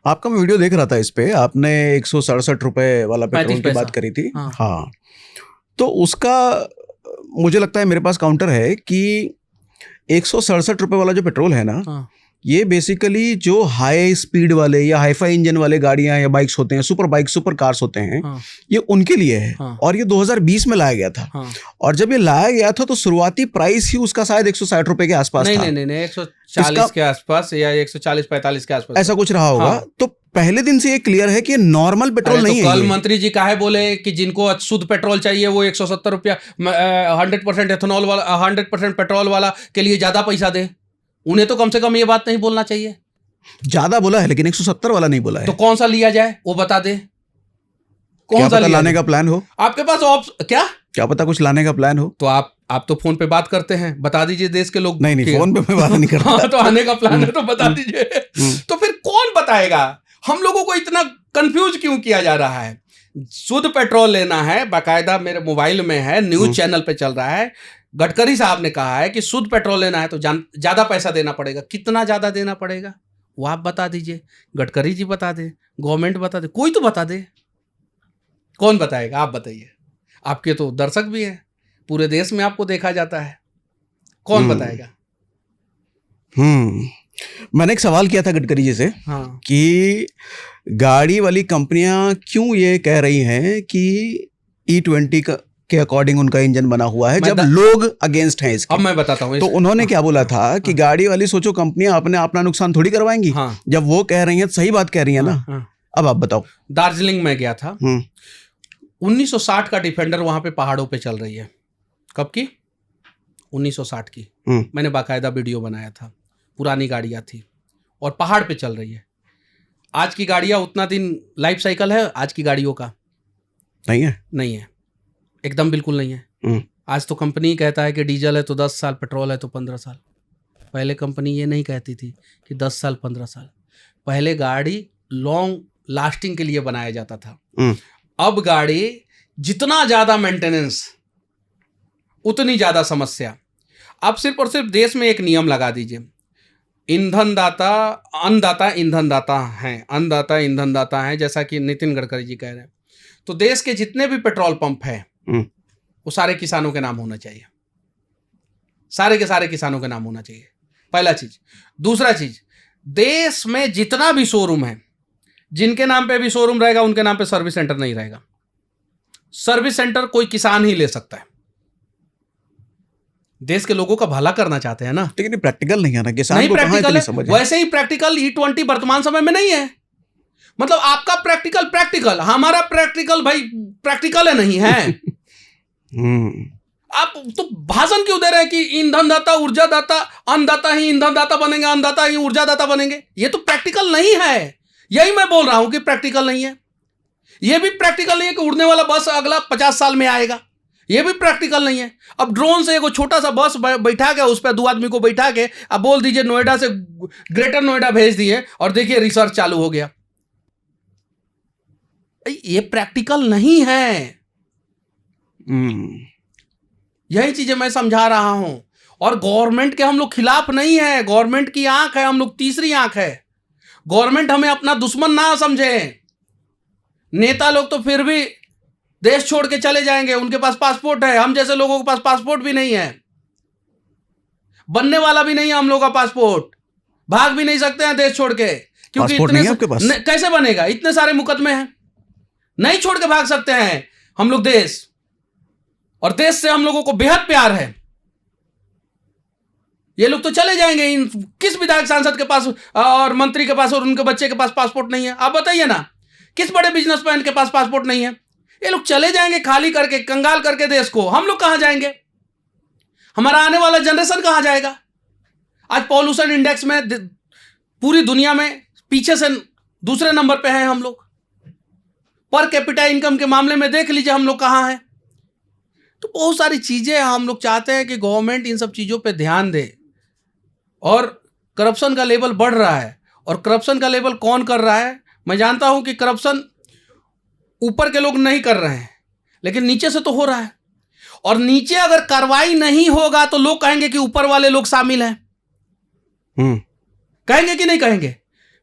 आपका मैं वीडियो देख रहा था, इस पे आपने 167 रुपए वाला पेट्रोल की 35 बात करी थी। हाँ। हाँ, तो उसका मुझे लगता है, मेरे पास काउंटर है कि 167 रुपए वाला जो पेट्रोल है ना, हाँ। ये बेसिकली जो हाई स्पीड वाले या हाईफाई इंजन वाले गाड़ियां या बाइक्स होते हैं, सुपर बाइक, सुपर कार्स होते हैं, हाँ। ये उनके लिए है। हाँ। और ये 2020 में लाया गया था। हाँ। और जब ये लाया गया था तो शुरुआती प्राइस ही उसका शायद 160 रुपए के आसपास था। नहीं 140 के आसपास या 140-45 के आसपास ऐसा कुछ रहा होगा। हाँ। तो पहले दिन से ये क्लियर है कि नॉर्मल पेट्रोल नहीं तो है कल ये। मंत्री जी काहे बोले कि जिनको शुद्ध पेट्रोल चाहिए वो 170 रुपया 100% एथेनॉल वाला 100% पेट्रोल वाला के लिए ज्यादा पैसा दे? उन्हें तो कम से कम ये बात नहीं बोलना चाहिए। ज्यादा बोला है लेकिन 170 वाला नहीं बोला है। तो कौन सा लिया जाए वो बता दे। क्या पता लाने का प्लान हो आपके पास क्या पता कुछ लाने का प्लान हो। तो आप तो फोन पे बात करते हैं, बता दीजिए देश के लोग। नहीं फोन पे मैं बात नहीं करता। हाँ, तो आने का प्लान है तो बता दीजिए। तो फिर कौन बताएगा? हम लोगों को इतना कंफ्यूज क्यों किया जा रहा है? शुद्ध पेट्रोल लेना है, बाकायदा मेरे मोबाइल में है, न्यूज चैनल पे चल रहा है। गडकरी साहब ने कहा है कि शुद्ध पेट्रोल लेना है तो ज्यादा पैसा देना पड़ेगा। कितना ज्यादा देना पड़ेगा वो आप बता दीजिए, गडकरी जी बता दे, गवर्नमेंट बता दे, कोई तो बता दे। कौन बताएगा? आप बताइए। आपके तो दर्शक भी हैं, पूरे देश में आपको देखा जाता है, कौन बताएगा? मैंने एक सवाल किया था गडकरी जी से। हाँ। कि गाड़ी वाली कंपनियां क्यों ये कह रही हैं कि E20 के अकॉर्डिंग उनका इंजन बना हुआ है, जब लोग अगेंस्ट हैं इसके। अब मैं बताता हूँ। तो उन्होंने क्या बोला था कि गाड़ी वाली सोचो कंपनियां अपना नुकसान थोड़ी करवाएंगी। हाँ। जब वो कह रही हैं तो सही बात कह रही है ना। हाँ। अब आप बताओ। दार्जिलिंग में गया था, 1960 का डिफेंडर वहां पे पहाड़ों पे चल रही है। कब की? 1960 की। मैंने बाकायदा वीडियो बनाया था। पुरानी गाड़ियां थी और पहाड़ पे चल रही है। आज की गाड़ियां उतना दिन लाइफ साइकिल है आज की गाड़ियों का? नहीं है, एकदम बिल्कुल नहीं है। आज तो कंपनी कहता है कि डीजल है तो 10 साल, पेट्रोल है तो 15 साल। पहले कंपनी ये नहीं कहती थी कि 10 साल 15 साल। पहले गाड़ी लॉन्ग लास्टिंग के लिए बनाया जाता था। अब गाड़ी जितना ज्यादा मेंटेनेंस उतनी ज्यादा समस्या। अब सिर्फ और सिर्फ देश में एक नियम लगा दीजिए, ईंधनदाता अन्नदाता ईंधनदाता हैं, अन्नदाता ईंधनदाता हैं, जैसा कि नितिन गडकरी जी कह रहे हैं। तो देश के जितने भी पेट्रोल पंप हैं वो सारे किसानों के नाम होना चाहिए, सारे के सारे किसानों के नाम होना चाहिए, पहला चीज। दूसरा चीज, देश में जितना भी शोरूम है, जिनके नाम पे भी शोरूम रहेगा उनके नाम पे सर्विस सेंटर नहीं रहेगा। सर्विस सेंटर कोई किसान ही ले सकता है। देश के लोगों का भला करना चाहते हैं ना। लेकिन प्रैक्टिकल नहीं है ना, किसान को कहां इतनी समझ है। वैसे ही प्रैक्टिकल E20 वर्तमान समय में नहीं है। मतलब आपका प्रैक्टिकल, हमारा प्रैक्टिकल भाई प्रैक्टिकल है नहीं है। आप तो भाषण क्यों दे रहे हैं कि ईंधनदाता ऊर्जादाता, अन्नदाता ही ईंधनदाता बनेंगे, अन्नदाता ही ऊर्जादाता बनेंगे? ये तो प्रैक्टिकल नहीं है। यही मैं बोल रहा हूं कि प्रैक्टिकल नहीं है। ये भी प्रैक्टिकल नहीं है कि उड़ने वाला बस अगला 50 साल में आएगा। ये भी प्रैक्टिकल नहीं है। अब ड्रोन से एक छोटा सा बस बैठा के उस पर 2 आदमी को बैठा के अब बोल दीजिए नोएडा से ग्रेटर नोएडा भेज दिए और देखिए रिसर्च चालू हो गया। ये प्रैक्टिकल नहीं है। यही चीजें मैं समझा रहा हूं। और गवर्नमेंट के हम लोग खिलाफ नहीं है, गवर्नमेंट की आंख है, हम लोग तीसरी आंख है। गवर्नमेंट हमें अपना दुश्मन ना समझे। नेता लोग तो फिर भी देश छोड़ के चले जाएंगे, उनके पास पासपोर्ट है। हम जैसे लोगों के पास पासपोर्ट भी नहीं है, बनने वाला भी नहीं है हम लोग का पासपोर्ट। भाग भी नहीं सकते हैं देश छोड़ के, क्योंकि इतने आपके पास? कैसे बनेगा? इतने सारे मुकदमे हैं, नहीं छोड़ के भाग सकते हैं हम लोग देश। और देश से हम लोगों को बेहद प्यार है। ये लोग तो चले जाएंगे, इन किस विधायक सांसद के पास और मंत्री के पास और उनके बच्चे के पास पासपोर्ट नहीं है? आप बताइए ना, किस बड़े बिजनेसमैन के पास पासपोर्ट नहीं है? ये लोग चले जाएंगे खाली करके, कंगाल करके देश को। हम लोग कहां जाएंगे? हमारा आने वाला जनरेशन कहां जाएगा? आज पॉल्यूशन इंडेक्स में पूरी दुनिया में पीछे से दूसरे नंबर पे हैं हम लोग। पर कैपिटा इनकम के मामले में देख लीजिए हम लोग कहां हैं। तो बहुत सारी चीजें हम लोग चाहते हैं कि गवर्नमेंट इन सब चीजों पे ध्यान दे। और करप्शन का लेवल बढ़ रहा है, और करप्शन का लेवल कौन कर रहा है? मैं जानता हूं कि करप्शन ऊपर के लोग नहीं कर रहे हैं, लेकिन नीचे से तो हो रहा है। और नीचे अगर कार्रवाई नहीं होगा तो लोग कहेंगे कि ऊपर वाले लोग शामिल हैं। कहेंगे कि नहीं कहेंगे?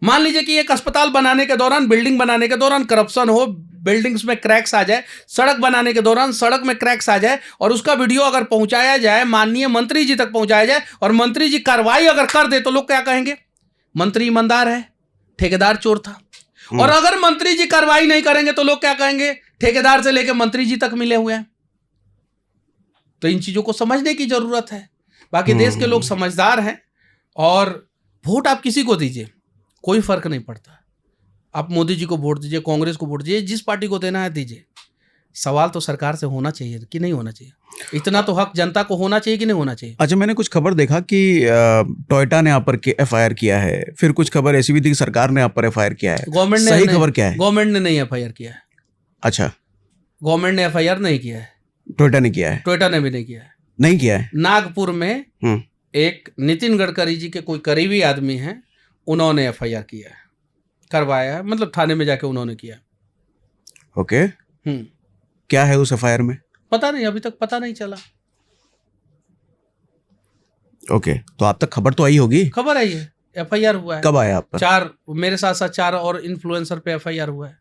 मान लीजिए कि एक अस्पताल बनाने के दौरान, बिल्डिंग बनाने के दौरान करप्शन हो, बिल्डिंग्स में क्रैक्स आ जाए, सड़क बनाने के दौरान सड़क में क्रैक्स आ जाए, और उसका वीडियो अगर पहुंचाया जाए, माननीय मंत्री जी तक पहुंचाया जाए, और मंत्री जी कार्रवाई अगर कर दे, तो लोग क्या कहेंगे? मंत्री ईमानदार है, ठेकेदार चोर था। और अगर मंत्री जी कार्रवाई नहीं करेंगे तो लोग क्या कहेंगे? ठेकेदार से लेकर मंत्री जी तक मिले हुए हैं। तो इन चीजों को समझने की जरूरत है। बाकी देश के लोग समझदार हैं, और वोट आप किसी को दीजिए, कोई फर्क नहीं पड़ता। आप मोदी जी को वोट दीजिए, कांग्रेस को वोट दीजिए, जिस पार्टी को देना है दीजिए। सवाल तो सरकार से होना चाहिए कि नहीं होना चाहिए? इतना तो हक जनता को होना चाहिए कि नहीं होना चाहिए? अच्छा, मैंने कुछ खबर देखा कि टोयोटा ने यहाँ पर FIR किया है, फिर कुछ खबर ऐसी भी थी कि सरकार ने यहाँ पर FIR किया है। गवर्नमेंट ने, सही खबर क्या है? गवर्नमेंट ने नहीं FIR किया है। अच्छा, गवर्नमेंट ने FIR नहीं किया है, टोयोटा ने किया है। टोयोटा ने भी नहीं किया है। नहीं किया है। नागपुर में एक नितिन गडकरी जी के कोई करीबी आदमी हैं, उन्होंने FIR किया है, करवाया है, मतलब थाने में जाके उन्होंने किया। ओके। क्या है उस FIR में? पता नहीं, अभी तक पता नहीं चला। ओके, तो आप तक खबर तो आई होगी? खबर आई है, FIR हुआ है। कब आया आप पर? 4, मेरे साथ साथ 4 और इन्फ्लुएंसर पे FIR हुआ है।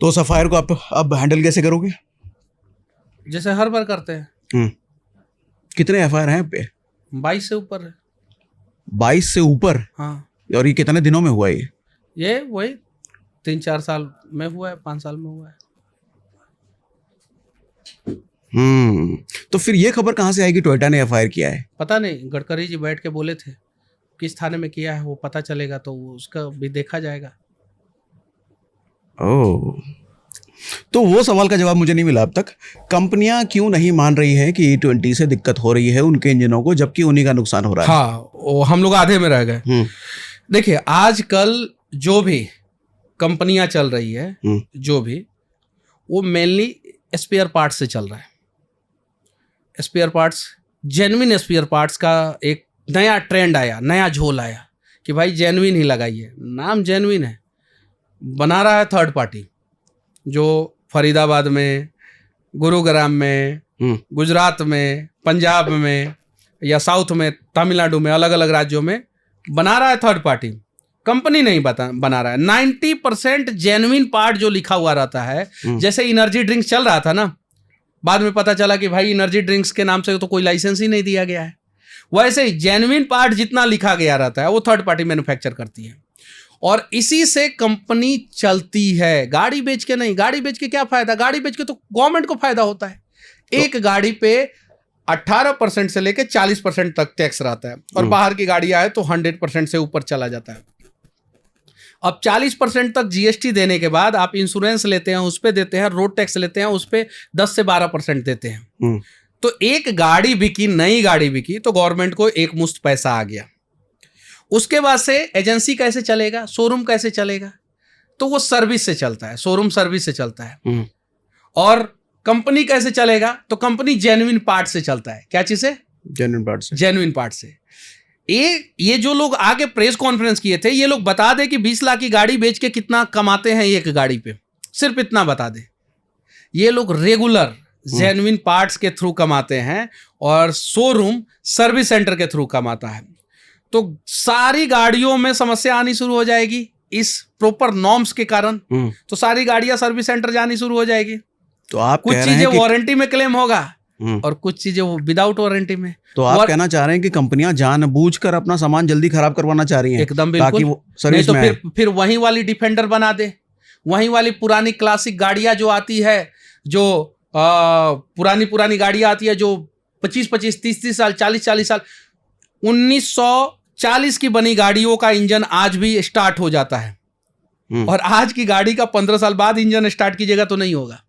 तो उस FIR को आप अब हैंडल कैसे करोगे? जैसे हर बार करते हैं। कितने FIR हैं पे? 22 से ऊपर है। 22 से ऊपर? हाँ। और ये कितने दिनों में हुआ ये? ये वही 3-4 साल में हुआ है, 5 साल में हुआ है। तो फिर ये खबर कहाँ से आई कि टोयोटा ने FIR किया है? पता नहीं, गडकरी जी बैठ के बोले थे। किस थाने में किया है वो पता चलेगा तो उसका भी देखा जाएगा। ओह, तो वो सवाल का जवाब मुझे नहीं मिला अब तक। कंपनियां क्यों नहीं मान रही हैं कि E20 से दिक्कत हो रही है उनके इंजनों को, जबकि उन्हीं का नुकसान हो रहा है? हाँ, वो हम लोग आधे में रह गए। देखिए, आजकल जो भी कंपनियां चल रही है, जो भी, वो मेनली स्पेयर पार्ट्स से चल रहा है। Spare parts, genuine spare parts का एक नया ट्रेंड आया, नया झोल आया कि भाई जेन्युइन ही लगाइए। नाम जेन्युइन है, बना रहा है थर्ड पार्टी, जो फरीदाबाद में, गुरुग्राम में, गुजरात में, पंजाब में, या साउथ में, तमिलनाडु में, अलग अलग राज्यों में बना रहा है थर्ड पार्टी। कंपनी नहीं बना रहा है। 90% जेन्युइन पार्ट जो लिखा हुआ रहता है, जैसे एनर्जी ड्रिंक्स चल रहा था ना, बाद में पता चला कि भाई एनर्जी ड्रिंक्स के नाम से तो कोई लाइसेंस ही नहीं दिया गया है। वैसे ही जेन्युइन पार्ट जितना लिखा गया रहता है वो थर्ड पार्टी मैन्युफैक्चर करती है, और इसी से कंपनी चलती है। गाड़ी बेच के नहीं। गाड़ी बेच के क्या फायदा? गाड़ी बेच के तो गवर्नमेंट को फायदा होता है। एक गाड़ी पे 18% से लेकर 40% तक टैक्स रहता है, और बाहर की गाड़ियां आए तो 100% से ऊपर चला जाता है। अब 40% तक GST देने के बाद आप इंश्योरेंस लेते हैं, उस पर देते हैं, रोड टैक्स लेते हैं, उस पर 10 से 12% देते हैं। तो एक गाड़ी बिकी, नई गाड़ी बिकी, तो गवर्नमेंट को एक मुश्त पैसा आ गया। उसके बाद से एजेंसी कैसे चलेगा, शोरूम कैसे चलेगा? तो वो सर्विस से चलता है, शोरूम सर्विस से चलता है। और कंपनी कैसे चलेगा? तो कंपनी जेन्युइन पार्ट से चलता है। क्या चीज से? जेन्युइन पार्ट से। जेन्युइन पार्ट से। ये जो लोग आगे प्रेस कॉन्फ्रेंस किए थे, ये लोग बता दे कि 20 लाख की गाड़ी बेच के कितना कमाते हैं एक गाड़ी पे, सिर्फ इतना बता दे। ये लोग रेगुलर जेन्युइन पार्ट्स के थ्रू कमाते हैं, और शोरूम सर्विस सेंटर के थ्रू कमाता है। तो सारी गाड़ियों में समस्या आनी शुरू हो जाएगी इस प्रॉपर नॉर्म्स के कारण। तो सारी गाड़ियां सर्विस सेंटर जानी शुरू हो जाएगी। तो आप कुछ चीजें वारंटी में क्लेम होगा, और कुछ चीजें वो विदाउट वारंटी में। तो आप कहना चाह रहे हैं कि कंपनियां जानबूझकर अपना सामान जल्दी खराब करवाना चाह रही हैं? एकदम बिल्कुल। ताकि वो सर्विस नहीं तो फिर वही वाली डिफेंडर बना दे, वही वाली पुरानी क्लासिक गाड़ियां जो आती है, जो पुरानी गाड़ियां आती है जो 25-25, 30-30 साल, 40-40 साल, 1940 की बनी गाड़ियों का इंजन आज भी स्टार्ट हो जाता है। और आज की गाड़ी का 15 साल बाद इंजन स्टार्ट कीजिएगा तो नहीं होगा।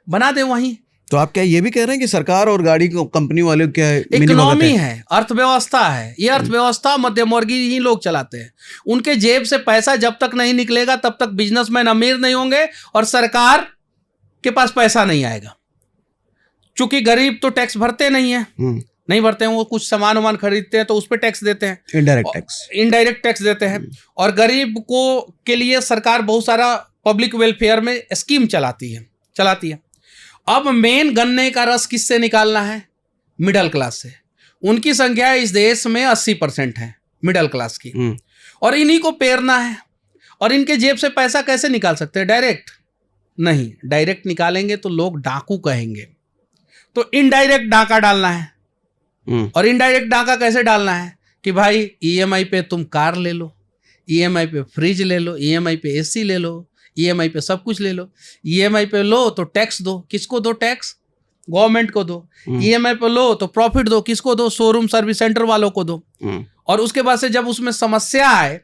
बना दे वहीं। तो आप क्या ये भी कह रहे हैं कि सरकार और गाड़ी कंपनी वाले क्या है, इकोनॉमी है, अर्थव्यवस्था है। ये अर्थव्यवस्था मध्यमवर्गीय ही लोग चलाते हैं। उनके जेब से पैसा जब तक नहीं निकलेगा तब तक बिजनेसमैन अमीर नहीं होंगे और सरकार के पास पैसा नहीं आएगा। चूंकि गरीब तो टैक्स भरते नहीं है, नहीं भरते हैं, वो कुछ सामान खरीदते हैं तो उस पर टैक्स देते हैं, इनडायरेक्ट टैक्स देते हैं। और गरीब को के लिए सरकार बहुत सारा पब्लिक वेलफेयर में स्कीम चलाती है। अब मेन गन्ने का रस किससे निकालना है? मिडिल क्लास से। उनकी संख्या इस देश में 80% है मिडिल क्लास की, और इन्हीं को पेरना है। और इनके जेब से पैसा कैसे निकाल सकते हैं? डायरेक्ट नहीं, डायरेक्ट निकालेंगे तो लोग डाकू कहेंगे, तो इनडायरेक्ट डाका डालना है। और इनडायरेक्ट डाका कैसे डालना है कि भाई ईएमआई पे तुम कार ले लो, ईएमआई पे फ्रिज ले लो, ईएमआई पे एसी ले लो, ईएमआई पे सब कुछ ले लो। ईएमआई पे लो तो टैक्स दो, किसको दो? टैक्स गवर्नमेंट को दो। ईएमआई पे लो तो प्रॉफिट दो, किसको दो? शोरूम सर्विस सेंटर वालों को दो। और उसके बाद से जब उसमें समस्या आए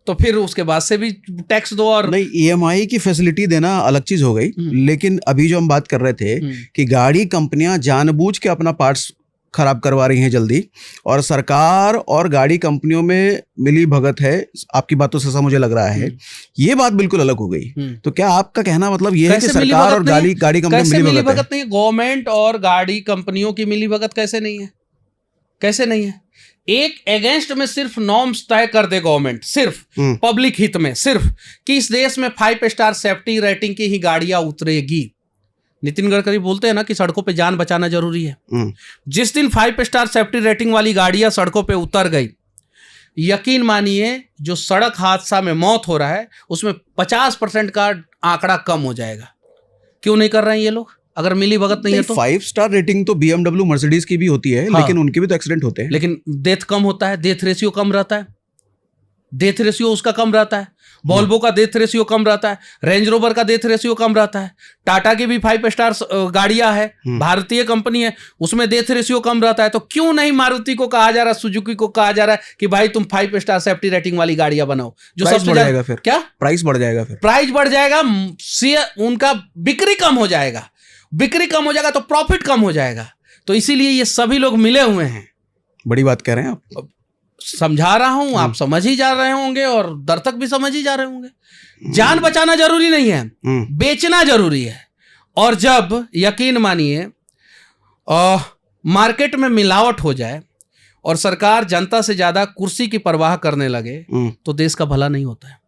तो फिर उसके बाद से भी टैक्स दो। और नहीं, ईएमआई की फैसिलिटी देना अलग चीज हो गई, लेकिन अभी जो हम बात कर रहे थे कि गाड़ी कंपनियां जानबूझ के अपना पार्ट्स खराब करवा रही हैं जल्दी, और सरकार और गाड़ी कंपनियों में मिली भगत है, आपकी बातों से ऐसा मुझे लग रहा है। ये बात बिल्कुल अलग हो गई। तो क्या आपका कहना मतलब ये है कि सरकार और गाड़ी कंपनी मिली भगत नहीं है? गवर्नमेंट और गाड़ी कंपनियों की मिली भगत कैसे नहीं है? कैसे नहीं है? एक अगेंस्ट में सिर्फ नॉर्म्स तय कर दे गवर्नमेंट, सिर्फ पब्लिक हित में, सिर्फ कि इस देश में 5 स्टार सेफ्टी रेटिंग की ही गाड़ियां उतरेगी। नितिन गडकरी बोलते हैं ना कि सड़कों पे जान बचाना जरूरी है। जिस दिन 5 स्टार सेफ्टी रेटिंग वाली गाड़ियां सड़कों पे उतर गई, यकीन मानिए जो सड़क हादसा में मौत हो रहा है उसमें 50% का आंकड़ा कम हो जाएगा। क्यों नहीं कर रहे हैं ये लोग? अगर मिली भगत नहीं है तो 5 स्टार रेटिंग तो BMW मर्सिडीज की भी होती है। हाँ, लेकिन उनके भी तो एक्सीडेंट होते हैं। लेकिन डेथ कम होता है, डेथ रेशियो कम रहता है, डेथ रेशियो उसका कम रहता है। वॉल्वो का डेथ रेशियो कम रहता है, रेंज रोवर का डेथ रेशियो कम रहता है, टाटा की भी 5 स्टार गाड़ियां है, भारतीय कंपनी है, उसमें डेथ रेशियो कम रहता है। तो क्यों नहीं मारुति को कहा जा रहा है, सुजुकी को कहा जा रहा है कि भाई तुम 5 स्टार सेफ्टी रेटिंग वाली गाड़ियां बनाओ? जो सबसे ज्यादा फिर क्या प्राइस बढ़ जाएगा, फिर प्राइस बढ़ जाएगा, उनका बिक्री कम हो जाएगा, बिक्री कम हो जाएगा तो प्रॉफिट कम हो जाएगा। तो इसीलिए ये सभी लोग मिले हुए हैं। बड़ी बात कह रहे हैं आप। समझा रहा हूं, आप समझ ही जा रहे होंगे और दर्शक भी समझ ही जा रहे होंगे। जान बचाना जरूरी नहीं है, बेचना जरूरी है। और जब यकीन मानिए मार्केट में मिलावट हो जाए और सरकार जनता से ज्यादा कुर्सी की परवाह करने लगे तो देश का भला नहीं होता है।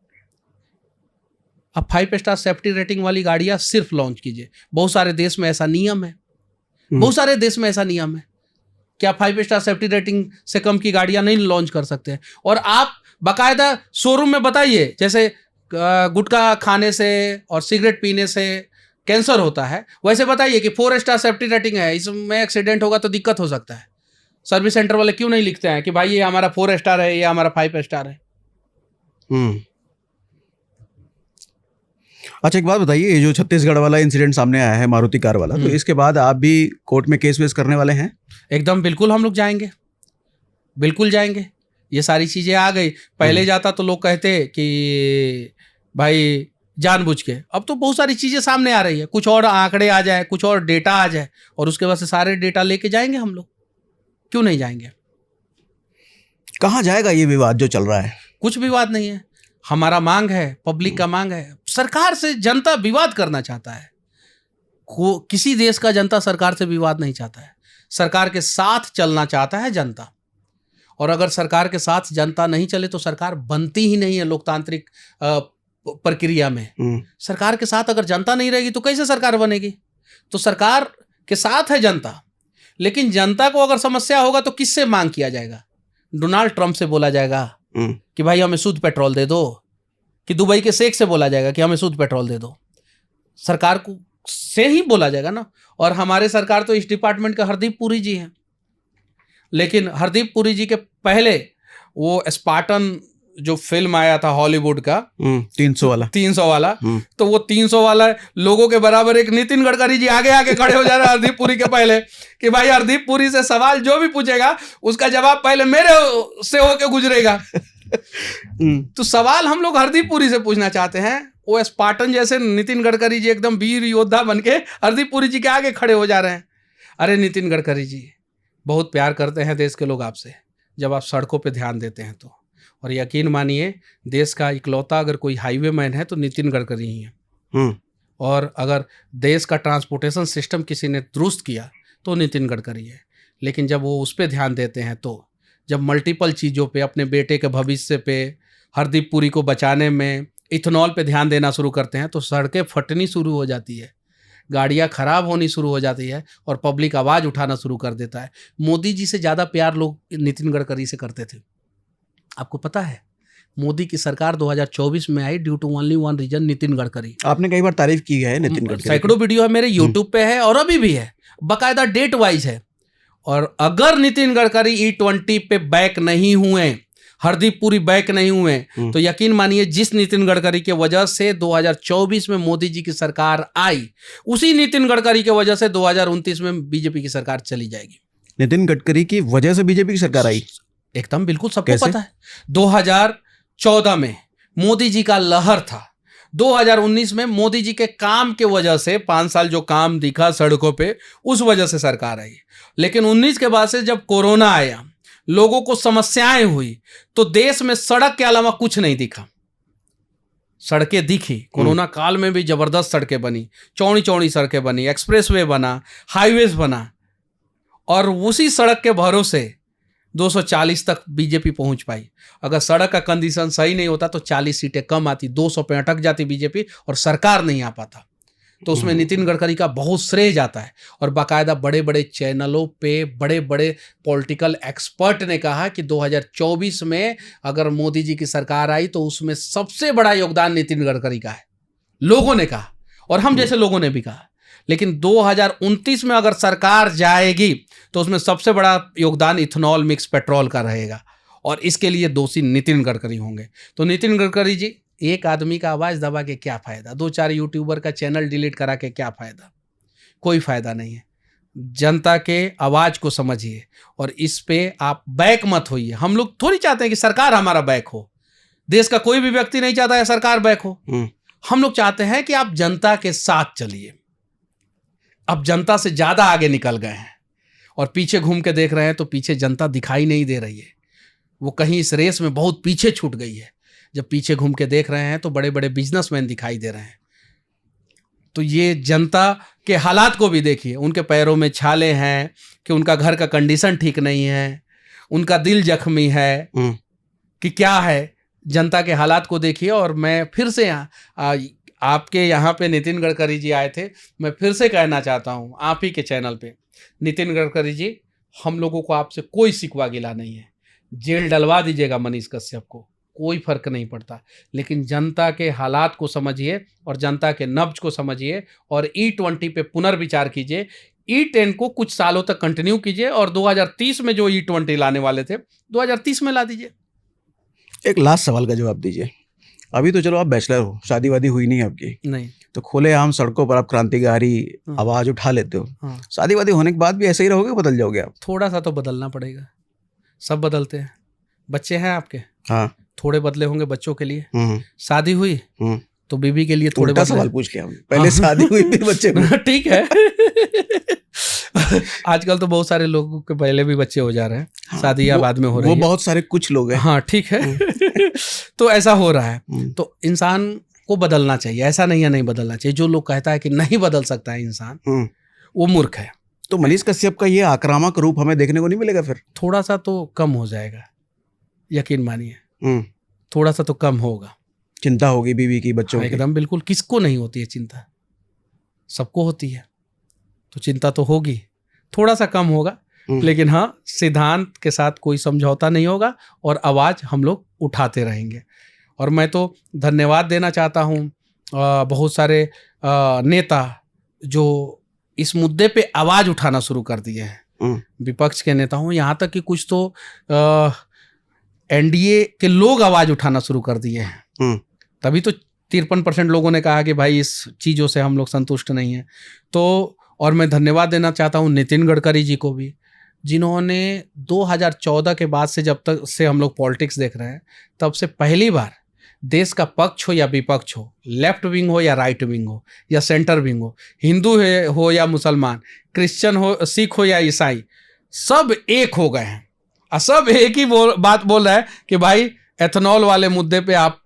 अब 5 स्टार सेफ्टी रेटिंग वाली गाड़ियां सिर्फ लॉन्च कीजिए। बहुत सारे देश में ऐसा नियम है, बहुत सारे देश में ऐसा नियम है कि आप 5 स्टार सेफ्टी रेटिंग से कम की गाड़ियां नहीं लॉन्च कर सकते हैं। और आप बाकायदा शोरूम में बताइए, जैसे गुटखा खाने से और सिगरेट पीने से कैंसर होता है, वैसे बताइए कि 4 स्टार सेफ्टी रेटिंग है, इसमें एक्सीडेंट होगा तो दिक्कत हो सकता है। सर्विस सेंटर वाले क्यों नहीं लिखते हैं कि भाई ये हमारा 4 स्टार है, ये हमारा 5 स्टार है? अच्छा, एक बात बताइए, ये जो छत्तीसगढ़ वाला इंसिडेंट सामने आया है मारुति कार वाला, तो इसके बाद आप भी कोर्ट में केस वेस करने वाले हैं? एकदम बिल्कुल, हम लोग जाएंगे, बिल्कुल जाएंगे। ये सारी चीजें आ गई। पहले जाता तो लोग कहते कि भाई जानबूझ के, अब तो बहुत सारी चीजें सामने आ रही है, कुछ और आंकड़े आ जाए, कुछ और डेटा आ जाए, और उसके बाद से सारे डेटा लेके जाएंगे हम लोग। क्यों नहीं जाएंगे? कहाँ जाएगा ये विवाद जो चल रहा है? कुछ विवाद नहीं है, हमारा मांग है, पब्लिक का मांग है। सरकार से जनता विवाद करना चाहता है। किसी देश का जनता सरकार से विवाद नहीं चाहता है, सरकार के साथ चलना चाहता है जनता। और अगर सरकार के साथ जनता नहीं चले तो सरकार बनती ही नहीं है लोकतांत्रिक प्रक्रिया में। सरकार के साथ अगर जनता नहीं रहेगी तो कैसे सरकार बनेगी? तो सरकार के साथ है जनता, लेकिन जनता को अगर समस्या होगा तो किससे मांग किया जाएगा? डोनाल्ड ट्रंप से बोला जाएगा कि भाई हमें शुद्ध पेट्रोल दे दो, कि दुबई के शेख से बोला जाएगा कि हमें शुद्ध पेट्रोल दे दो? सरकार को से ही बोला जाएगा ना। और हमारे सरकार तो इस डिपार्टमेंट के हरदीप पुरी जी हैं, लेकिन हरदीप पुरी जी के पहले वो स्पार्टन जो फिल्म आया था हॉलीवुड का 300 वाला, तो वो 300 वाला लोगों के बराबर एक नितिन गडकरी जी आगे आके खड़े हो जा रहे हैं हरदीप पुरी के पहले कि भाई हरदीप पुरी से सवाल जो भी पूछेगा उसका जवाब पहले मेरे से होके गुजरेगा। तो सवाल हम लोग हरदीप पुरी से पूछना चाहते हैं, वो स्पार्टन जैसे नितिन गडकरी जी एकदम वीर योद्धा बन के हरदीप पुरी जी के आगे खड़े हो जा रहे हैं। अरे नितिन गडकरी जी, बहुत प्यार करते हैं देश के लोग आपसे जब आप सड़कों पे ध्यान देते हैं तो, और यकीन मानिए देश का इकलौता अगर कोई हाईवे मैन है तो नितिन गडकरी ही है। और अगर देश का ट्रांसपोर्टेशन सिस्टम किसी ने दुरुस्त किया तो नितिन गडकरी है। लेकिन जब वो उस पर ध्यान देते हैं तो, जब मल्टीपल चीज़ों पे, अपने बेटे के भविष्य पे, हरदीप पुरी को बचाने में, इथेनॉल पे ध्यान देना शुरू करते हैं तो सड़कें फटनी शुरू हो जाती है, गाड़ियाँ खराब होनी शुरू हो जाती है और पब्लिक आवाज़ उठाना शुरू कर देता है। मोदी जी से ज़्यादा प्यार लोग नितिन गडकरी से करते थे। आपको पता है मोदी की सरकार 2024 में आई due to only one reason, Nitin Gadkari. आपने कई बार तारीफ की है नितिन गडकरी, सैकड़ों वीडियो है मेरे यूट्यूब पे है और अभी भी है, बाकायदा डेट वाइज है। और अगर नितिन गडकरी E20 पे बैक नहीं हुए, हरदीप पुरी बैक नहीं हुए, तो यकीन मानिए जिस नितिन गडकरी के वजह से 2024 में मोदी जी की सरकार आई, उसी नितिन गडकरी के वजह से 2029 में बीजेपी की सरकार चली जाएगी। नितिन गडकरी की वजह से बीजेपी की सरकार आई? एकदम बिल्कुल, सबको पता है। 2014 में मोदी जी का लहर था, 2019 में मोदी जी के काम के वजह से 5 साल जो काम दिखा सड़कों पे, उस वजह से सरकार आई। लेकिन 19 के बाद से जब कोरोना आया, लोगों को समस्याएं हुई, तो देश में सड़क के अलावा कुछ नहीं दिखा। सड़कें दिखी, कोरोना काल में भी जबरदस्त सड़कें बनी, चौड़ी चौड़ी सड़कें बनी, एक्सप्रेसवे बना, हाईवेज बना, और उसी सड़क के भरोसे 240 तक बीजेपी पहुंच पाई। अगर सड़क का कंडीशन सही नहीं होता तो 40 सीटें कम आती, 200 पे अटक जाती बीजेपी और सरकार नहीं आ पाता। तो उसमें नितिन गडकरी का बहुत श्रेय जाता है। और बाकायदा बड़े बड़े चैनलों पे बड़े बड़े पॉलिटिकल एक्सपर्ट ने कहा कि 2024 में अगर मोदी जी की सरकार आई तो उसमें सबसे बड़ा योगदान नितिन गडकरी का है, लोगों ने कहा, और हम जैसे लोगों ने भी कहा। लेकिन 2029 में अगर सरकार जाएगी तो उसमें सबसे बड़ा योगदान इथेनॉल मिक्स पेट्रोल का रहेगा, और इसके लिए दोषी नितिन गडकरी होंगे। तो नितिन गडकरी जी, एक आदमी का आवाज़ दबा के क्या फ़ायदा, 2-4 यूट्यूबर का चैनल डिलीट करा के क्या फ़ायदा, कोई फ़ायदा नहीं है। जनता के आवाज़ को समझिए और इस पे आप बैक मत होइए। हम लोग थोड़ी चाहते हैं कि सरकार हमारा बैक हो, देश का कोई भी व्यक्ति नहीं चाहता है सरकार बैक हो। हम लोग चाहते हैं कि आप जनता के साथ चलिए। अब जनता से ज़्यादा आगे निकल गए हैं और पीछे घूम के देख रहे हैं तो पीछे जनता दिखाई नहीं दे रही है, वो कहीं इस रेस में बहुत पीछे छूट गई है। जब पीछे घूम के देख रहे हैं तो बड़े बड़े बिजनेसमैन दिखाई दे रहे हैं। तो ये जनता के हालात को भी देखिए, उनके पैरों में छाले हैं कि उनका घर का कंडीशन ठीक नहीं है, उनका दिल जख्मी है कि क्या है, जनता के हालात को देखिए। और मैं फिर से आपके यहाँ पे नितिन गडकरी जी आए थे, मैं फिर से कहना चाहता हूँ आप ही के चैनल पे, नितिन गडकरी जी, हम लोगों को आपसे कोई शिकवा गिला नहीं है। जेल डलवा दीजिएगा मनीष कश्यप को, कोई फर्क नहीं पड़ता, लेकिन जनता के हालात को समझिए और जनता के नब्ज को समझिए और E20 पे पुनर्विचार कीजिए। E10 को कुछ सालों तक कंटिन्यू कीजिए और 2030 में जो E20 लाने वाले थे 2030 में ला दीजिए। एक लास्ट सवाल का जवाब दीजिए। अभी तो चलो आप बैचलर हो, शादी वादी हुई नहीं आपकी, नहीं, तो खुले आम सड़कों पर आप क्रांतिकारी आवाज उठा लेते हो। शादी वादी होने के बाद भी ऐसे ही रहोगे, बदल जाओगे आप? थोड़ा सा तो बदलना पड़ेगा, सब बदलते हैं। बच्चे हैं आपके? हाँ, थोड़े बदले होंगे बच्चों के लिए। शादी हुई तो बीवी के लिए थोड़े उल्टा सवाल पूछ लिया हमने, पहले शादी हुई फिर बच्चे। ठीक है। आजकल तो बहुत सारे लोगों के पहले भी बच्चे हो जा रहे हैं, हाँ, शादी या बाद में हो रही है। वो बहुत सारे कुछ लोग हैं। हाँ ठीक है। तो ऐसा हो रहा है, तो इंसान को बदलना चाहिए, ऐसा नहीं है नहीं बदलना चाहिए। जो लोग कहता है कि नहीं बदल सकता है इंसान, वो मूर्ख है। तो मनीष कश्यप का ये आक्रामक रूप हमें देखने को नहीं मिलेगा फिर? थोड़ा सा तो कम हो जाएगा, यकीन मानिए, थोड़ा सा तो कम होगा। चिंता होगी बीवी की, बच्चों की? एकदम बिल्कुल, किसको नहीं होती है चिंता, सबको होती है। तो चिंता तो होगी, थोड़ा सा कम होगा, लेकिन हाँ, सिद्धांत के साथ कोई समझौता नहीं होगा और आवाज़ हम लोग उठाते रहेंगे। और मैं तो धन्यवाद देना चाहता हूँ बहुत सारे नेता जो इस मुद्दे पे आवाज़ उठाना शुरू कर दिए हैं। विपक्ष के नेता हूँ, यहाँ तक कि कुछ तो एनडीए के लोग आवाज उठाना शुरू कर दिए हैं। तभी तो 53% लोगों ने कहा कि भाई इस चीज़ों से हम लोग संतुष्ट नहीं हैं। तो और मैं धन्यवाद देना चाहता हूँ नितिन गडकरी जी को भी, जिन्होंने 2014 के बाद से, जब तक से हम लोग पॉलिटिक्स देख रहे हैं, तब से पहली बार देश का पक्ष हो या विपक्ष हो, लेफ्ट विंग हो या राइट विंग हो या सेंटर विंग हो, हिंदू हो या मुसलमान, क्रिश्चियन हो, सिख हो या ईसाई, सब एक हो गए हैं और सब एक ही बात बोल रहा है कि भाई एथेनॉल वाले मुद्दे पे आप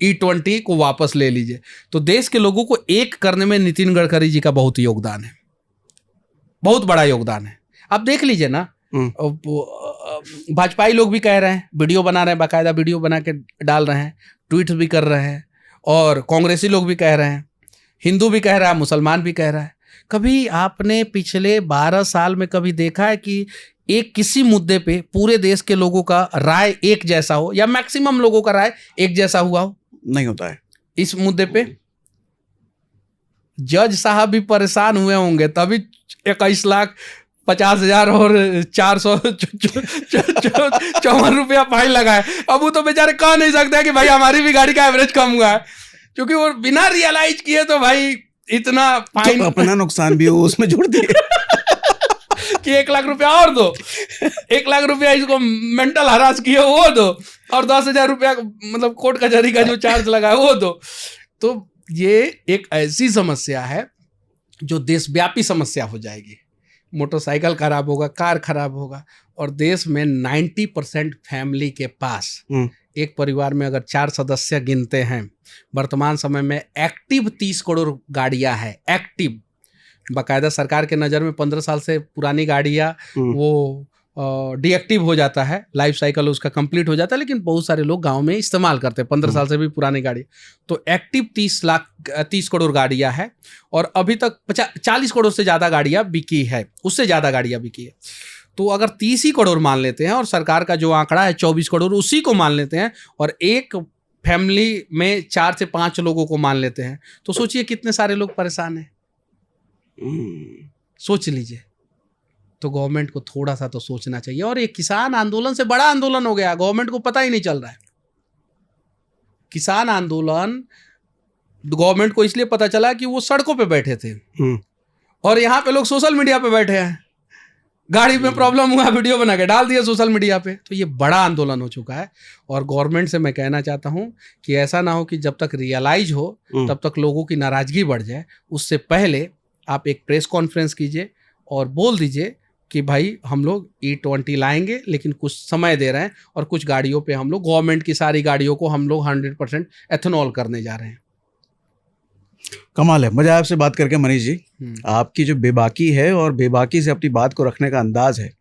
E20 को वापस ले लीजिए। तो देश के लोगों को एक करने में नितिन गडकरी जी का बहुत योगदान है, बहुत बड़ा योगदान है। आप देख लीजिए ना, भाजपाई लोग भी कह रहे हैं, वीडियो बना रहे हैं, बाकायदा वीडियो बना के डाल रहे हैं, ट्वीट भी कर रहे हैं, और कांग्रेसी लोग भी कह रहे हैं, हिंदू भी कह रहा है, मुसलमान भी कह रहा है। कभी आपने पिछले 12 साल में कभी देखा है कि एक किसी मुद्दे पे पूरे देश के लोगों का राय एक जैसा हो, या मैक्सिमम लोगों का राय एक जैसा हुआ हो? नहीं होता है। इस मुद्दे पे जज साहब भी परेशान हुए होंगे, तभी 21,50,000 और 454 रुपया फाइन लगाए। अब वो तो बेचारे कह नहीं सकते कि भाई हमारी भी गाड़ी का एवरेज कम हुआ है, क्योंकि वो बिना रियलाइज किए तो भाई इतना फाइन, तो अपना नुकसान भी वो उसमें जोड़ दिए कि 1 लाख रुपया और दो, 1 लाख रुपया इसको मेंटल हरास किए वो दो, और 10,000 रुपया मतलब कोर्ट कचहरी का जो चार्ज लगा है वो दो। तो ये एक ऐसी समस्या है जो देशव्यापी समस्या हो जाएगी। मोटरसाइकिल खराब होगा, कार खराब होगा, और देश में 90% फैमिली के पास, एक परिवार में अगर 4 सदस्य गिनते हैं, वर्तमान समय में एक्टिव 30 करोड़ गाड़ियां हैं। एक्टिव, बाकायदा सरकार के नज़र में 15 साल से पुरानी गाड़ियां वो डीएक्टिव हो जाता है, लाइफ साइकिल उसका कंप्लीट हो जाता है, लेकिन बहुत सारे लोग गांव में इस्तेमाल करते हैं 15 साल से भी पुरानी गाड़ी। तो एक्टिव 30 करोड़ गाड़ियां है, और अभी तक 40 करोड़ से ज़्यादा गाड़ियां बिकी है, उससे ज़्यादा गाड़ियां बिकी है। तो अगर 30 ही करोड़ मान लेते हैं, और सरकार का जो आंकड़ा है 24 करोड़, उसी को मान लेते हैं, और एक फैमिली में 4 से 5 लोगों को मान लेते हैं, तो सोचिए कितने सारे लोग परेशान हैं। सोच लीजिए। तो गवर्नमेंट को थोड़ा सा तो सोचना चाहिए। और ये किसान आंदोलन से बड़ा आंदोलन हो गया, गवर्नमेंट को पता ही नहीं चल रहा है। किसान आंदोलन गवर्नमेंट को इसलिए पता चला कि वो सड़कों पे बैठे थे, और यहाँ पे लोग सोशल मीडिया पे बैठे हैं, गाड़ी में प्रॉब्लम हुआ, वीडियो बना के डाल दिया सोशल मीडिया पे। तो ये बड़ा आंदोलन हो चुका है। और गवर्नमेंट से मैं कहना चाहता हूँ कि ऐसा ना हो कि जब तक रियलाइज हो तब तक लोगों की नाराजगी बढ़ जाए। उससे पहले आप एक प्रेस कॉन्फ्रेंस कीजिए और बोल दीजिए कि भाई हम लोग E20 लाएंगे, लेकिन कुछ समय दे रहे हैं, और कुछ गाड़ियों पे हम लोग, गवर्नमेंट की सारी गाड़ियों को हम लोग 100% एथेनॉल करने जा रहे हैं। कमाल है, मजा आया आपसे बात करके मनीष जी। आपकी जो बेबाकी है और बेबाकी से अपनी बात को रखने का अंदाज है,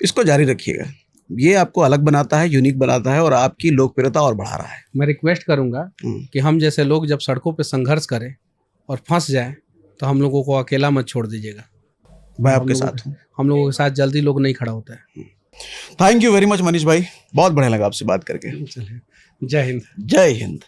इसको जारी रखिएगा। ये आपको अलग बनाता है, यूनिक बनाता है, और आपकी लोकप्रियता और बढ़ा रहा है। मैं रिक्वेस्ट करूंगा कि हम जैसे लोग जब सड़कों पे संघर्ष करें और फंस जाएं, तो हम लोगों को अकेला मत छोड़ दीजिएगा। मैं आपके साथ हूँ। हम लोगों के साथ जल्दी लोग नहीं खड़ा होता है। Thank you very much Manish भाई, बहुत बढ़िया लगा आपसे बात करके। जय हिंद। जय हिंद।